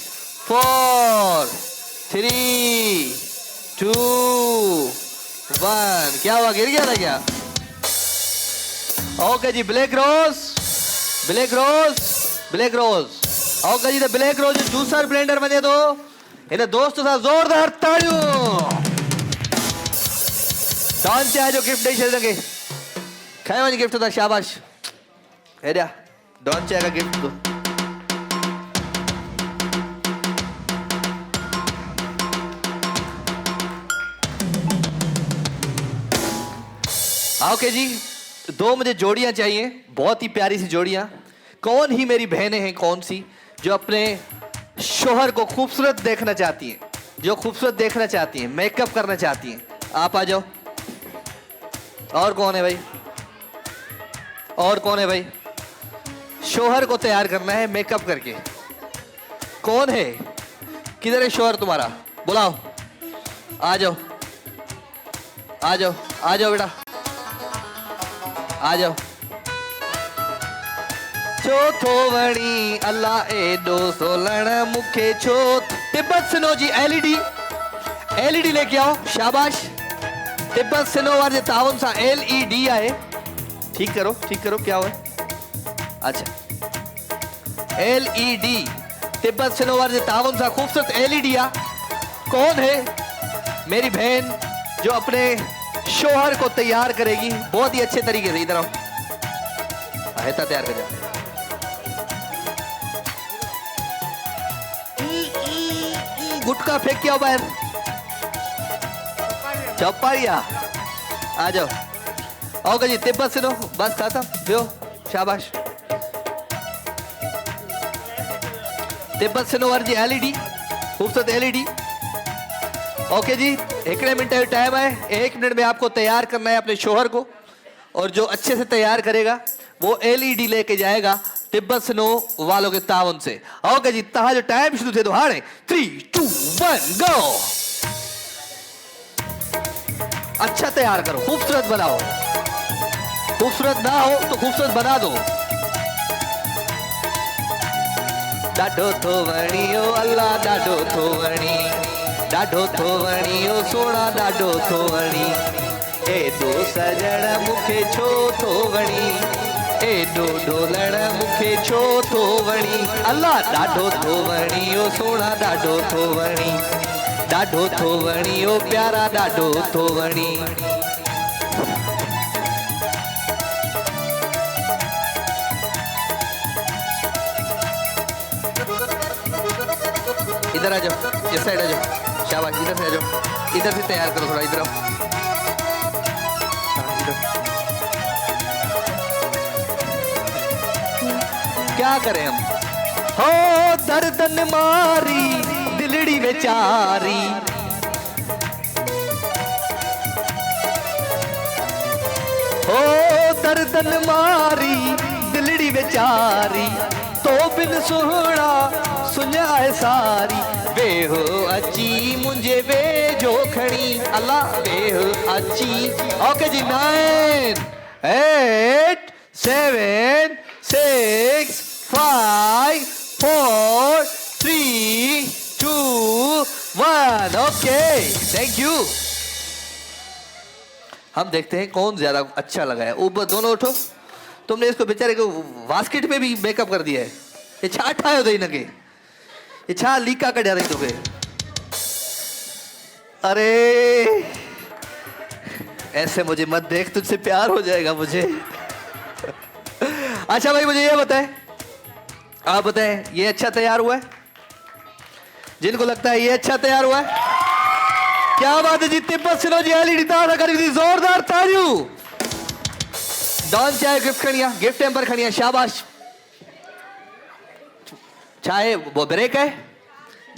4 3 2 1 क्या हुआ, गिर गया था क्या? Okay ji black rose black rose black rose. Okay ji the black rose juicer blender बने तो इन दोस्त सां ज़ोरदार ताड़ियूं। डॉन चाय जो गिफ्ट ॾेई छॾियोसीं, खयो वञ गिफ्ट था। शाबाश। हेॾा डॉन चाय का गिफ्ट दो। ओके जी 2 मुझे जोड़ियां चाहिए, बहुत ही प्यारी सी जोड़ियां। कौन ही मेरी बहनें हैं कौन सी जो अपने शोहर को खूबसूरत देखना चाहती हैं, जो खूबसूरत देखना चाहती हैं, मेकअप करना चाहती हैं? आप आ जाओ। और कौन है भाई? और कौन है भाई? शोहर को तैयार करना है मेकअप करके। कौन है? किधर है शोहर तुम्हारा? बुलाओ। आ जाओ आ जाओ आ जाओ बेटा आ जाओ। चौथो वणी अल्लाह एडो सोलण मुखे छो। तिब्बत सिनो जी एलईडी लेके आओ, शाबाश। तिब्बत सिनोवर जे ताउन सां LED आए। ठीक करो क्या हुआ? अच्छा LED तिब्बत सिनोवर जे ताउन सां खूबसूरत LED आ। कौन है? मेरी बहन जो अपने शोहर को तैयार करेगी बहुत ही अच्छे तरीके से। इधर आओ, हेता तैयार कर जा। गुटका फेंक के आओ बाहर। चौपारिया आ जाओ। आओ जी तिब्बत सिनो, बस खत्म बियो, शाबाश। तिब्बत सिनोवर जी LED, खूबसूरत LED। ओके जी, 1 मिनट का टाइम है। 1 मिनट में आपको तैयार करना है अपने शोहर को, और जो अच्छे से तैयार करेगा वो LED लेके जाएगा तिब्बत सिनो वालों के तावन से। ओके जी, तहा जो टाइम शुरू थे तो हाणे 3 2 1 गो। अच्छा तैयार करो, खूबसूरत बनाओ। खूबसूरत ना हो तो खूबसूरत बना दो। डाढो थो वणियो अल्लाह, डाढो थो वणी, डाढो थो वणियो सोना, डाढो थो वणी। एडो सजण मुखे छो थो वणी, एडो ढोलण मुखे छो थो वणी। अल्लाह डाढो थो वणियो सोना, डाढो थो वणी, डाढो थो वणियो प्यारा, डाढो थो वणी। इधर आ जाओ, इस साइड आ जाओ, शाबाश। इधर से आ जाओ, इधर से तैयार करो थोड़ा, इधर आओ। क्या करें हम? हो दर्दन मारी दिलड़ी बेचारी, हो दर्दन मारी दिलड़ी बेचारी। तो बिन सुहना सुञाए सारी, वेहो अची मुझे वेझो खणी। अल्लाह वेहो अची। Okay ji, 9 8 7 6 5 4 3 2 1। Okay, thank you. हम देखते हैं कौन ज्यादा अच्छा लगा है। ऊपर दोनों उठो। तुमने इसको बेचारे को बास्केट में भी मेकअप कर दिया है। ये छा ठायो अथई हिनखे, ये छा लीका कढिया अथई तोखे। अरे ऐसे मुझे मत देख, तुझसे प्यार हो जाएगा मुझे। अच्छा भाई, मुझे ये बताएं, आप बताएं ये अच्छा तैयार हुआ है? जिनको लगता है ये अच्छा तैयार हुआ है, क्या बात है जी। तिब्बत सिनो जी LED तारा करी थी, जोरदार तालियों। डॉन चाहे गिफ्ट खड़िया, गिफ्ट एम्पर खड़िया, शाबाश। चाहे वो ब्रेक है,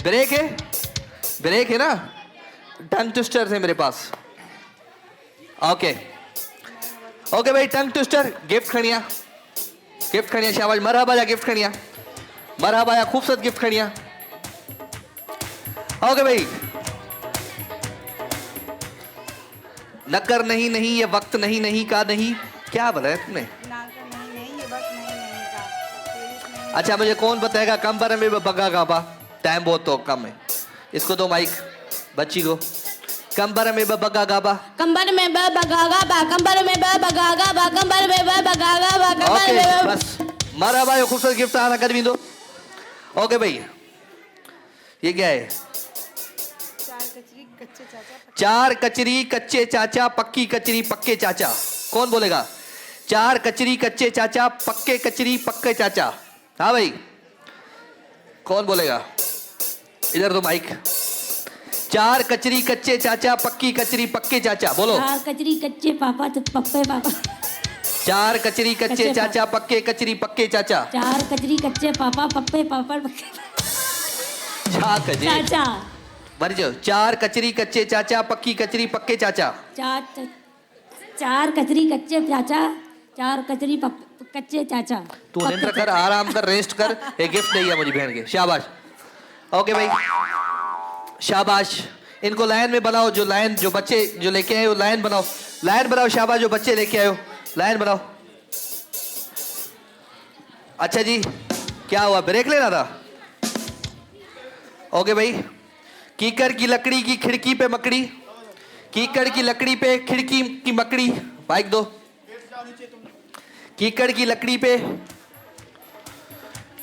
ब्रेक है ना। टंग ट्विस्टर है मेरे पास। ओके भाई, टंग ट्विस्टर गिफ्ट खड़िया, शाबाश। मरहबा जा गिफ्ट खड़िया, मरहबा या खूबसूरत गिफ्ट खड़िया। ओके भाई, नकर नहीं, ये वक्त नहीं का नहीं, क्या बताया तुमने? अच्छा, मुझे कौन बताएगा कंबर में बगा गाबा? टाइम बहुत तो कम है, इसको दो माइक बच्ची को। कंबर में बगा गाबा, कंबर में बगा गाबा, कंबर में बगा गाबा, कंबर में बगा गाबा, कंबर में। बस मारा भाई, खूबसूरत गिफ्ट आना कर भी दो। ओके भाई, ये क्या है? 4 कचरी कच्चे चाचा, पक्की कचरी पक्के चाचा। कौन बोलेगा? 4 कचरी कच्चे चाचा, पक्के कचरी पक्के चाचा। हाँ भाई, कौन बोलेगा? इधर दो माइक। 4 कचरी कच्चे चाचा, पक्की कचरी पक्के चाचा। बोलो। 4 कचरी कच्चे पापा तो पप्पे पापा। 4 कचरी कच्चे चाचा, पक्के कचरी पक्के चाचा। 4 कचरी कच्चे पापा पप्पे पापड़ चाचा। मर जाओ। 4 कचरी कच्चे चाचा, पक्की कचरी पक्के चाचा। 4 कचरी कच्चे चाचा, 4 कचरी कच्चे चाचा। तू निंद्र कर, आराम कर, रेस्ट कर। ये गिफ्ट नहीं है मुझे बहन के। शाबाश। ओके भाई, शाबाश। इनको लाइन में बनाओ। जो लाइन, जो बच्चे जो लेके आए हो लाइन बनाओ, लाइन बनाओ। शाबाश, जो बच्चे लेके आए हो लाइन बनाओ। अच्छा जी, क्या हुआ, ब्रेक लेना था? ओके भाई। कीकर की लकड़ी की खिड़की पे मकड़ी, कीकर की लकड़ी पे खिड़की की मकड़ी, बाइक दो। कीकर की लकड़ी पे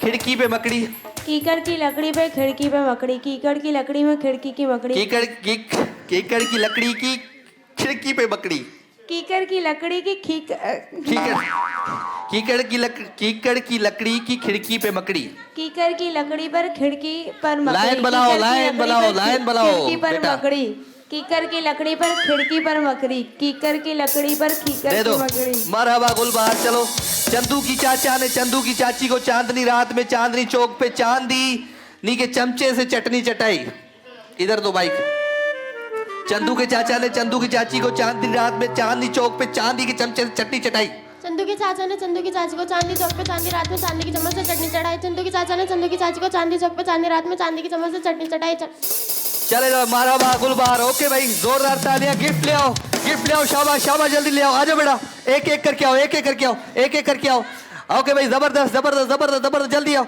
खिड़की पे मकड़ी, कीकर की लकड़ी पे खिड़की पे मकड़ी, कीकर की लकड़ी में खिड़की की मकड़ी, कीकर की लकड़ी की खिड़की पे मकड़ी, कीकर की लकड़ी की कीकर की लकड़ी की खिड़की पे मकड़ी, कीकर की लकड़ी पर खिड़की पर मकड़ी, लाइन बनाओ, लाइन बनाओ, लाइन बनाओ खिड़की पर बेटा। मकड़ी, कीकर की लकड़ी पर खिड़की पर मकड़ी, कीकर की लकड़ी पर दे कीकर दो। की मकड़ी। मरहबा गुलबहार। चलो, चंदू की चाचा ने चंदू की चाची को चांदनी रात में चांदनी चौक पे चांदी के चमचे से चटनी चटाई। इधर दो बाइक। चंदू के चाचा ने चंदू की चाची को चांदनी रात में चांदनी चौक पे चांदी के चमचे से चटनी चटाई। चंदू के चाचा ने चंदू की चाची को चांदी चौक पे चांदी रात में चांदी की चम्मच से चटनी चढ़ाई। चंदू की चाचा ने चंदू की चाची को चांदी चौक पे चांदी रात में चांदी की चम्मच से चटनी चढ़ाई। चले जाओ, मरहबा गुलबहार। ओके भाई, जोरदार तालियां। गिफ्ट ले आओ, गिफ्ट ले आओ। शाबाश शाबाश, जल्दी ले आओ। आ जाओ बेटा, एक एक करके आओ, एक एक करके आओ, एक एक करके आओ। ओके भाई, जबरदस्त जबरदस्त जबरदस्त जबरदस्त, जल्दी आओ।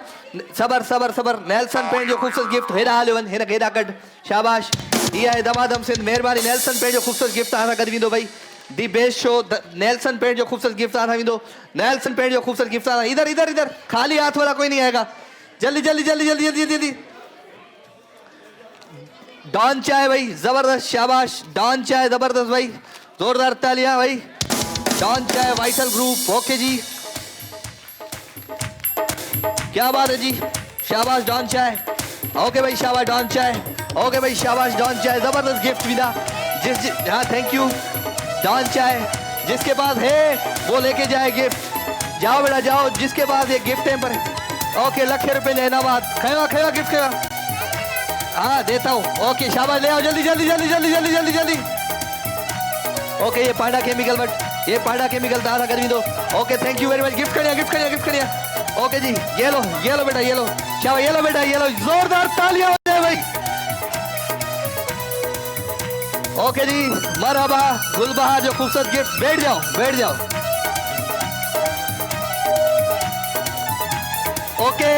सबर सबर सबर। नेल्सन पेंट जो खूबसूरत गिफ्ट हेरा हालेवन हेरा घेरा कट। शाबाश, दिया है दमादम सिंध। मेहरबानी। नेल्सन पेंट जो खूबसूरत गिफ्ट आना कर दो भाई। The best show. Nelson paint जो खूबसूरत गिफ्ट आना दो। नेल्सन पेंट जो खूबसूरत गिफ्ट आना। इधर इधर इधर, खाली हाथ वाला कोई नहीं आएगा। जल्दी जल्दी जल्दी जल्दी जल्दी जल्दी। डॉन चाय भाई, जबरदस्त। शाबाश, डॉन चाय जबरदस्त भाई। जोरदार तालियां भाई। डॉन चाय वाइटल ग्रुप। ओके जी, क्या बात है जी। शाबाश डॉन चाय। ओके भाई, शाबाश डॉन चाय। ओके भाई, शाबाश डॉन चाय। जबरदस्त गिफ्ट मिला। हाँ थैंक यू डॉन चाय। जिसके पास है वो लेके जाए गिफ्ट। जाओ बेटा जाओ, जिसके पास ये गिफ्ट है पर। ओके, लाख रुपए लेना बात। खेवा खेवा गिफ्ट खेवा। हाँ देता हूँ। ओके शाबाश, ले आओ जल्दी जल्दी जल्दी जल्दी जल्दी जल्दी जल्दी। ओके, ये पांडा केमिकल बट, ये पांडा केमिकल दादा कर दो। Okay thank you very much. Gift करिए गिफ्ट करिए गिफ्ट करिए। ओके जी, ये लो बेटा, ये लो शाबाश, ये लो बेटा, ये लो। जोरदार तालियां हो जाए भाई। ओके जी, मरहबा गुलबहार जो खूबसूरत गिफ्ट। बैठ जाओ बैठ जाओ। ओके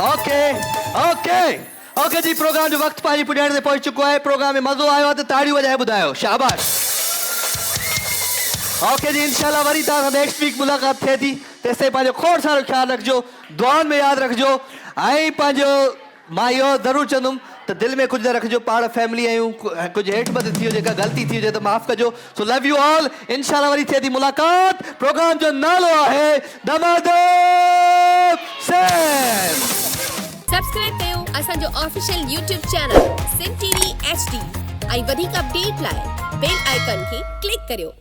ओके ओके ओके जी, प्रोग्राम जो वक्त पानी पुॼाइण ते पहुची चुको है। प्रोग्राम में मज़ो आयो तो ताड़ियूं वजाए ॿुधायो। शाबाश। ओके जी, इंशाल्लाह वरी तव्हां सां नेक्स्ट वीक मुलाक़ात थिए थी। तेसिताईं पंहिंजो खोड़ सारो ख्यालु रखिजो, दुआनि में यादि रखिजो। ऐं पंहिंजो मां इहो ज़रूरु चवंदुमि त दिलि में कुझु न रखिजो। पाण फैमिली आहियूं, कुझु हेठि मथे थी हुजे, का ग़लती थी हुजे त माफ़ कजो। So love you all. इंशाल्लाह वरी थिए थी मुलाक़ात। प्रोग्राम जो नालो आहे दमादम सिंध। सब्सक्राइब कयो असांजो official YouTube channel Sindh TV HD। ऐं वधीक अपडेट लाइ बेल आइकन खे क्लिक करियो।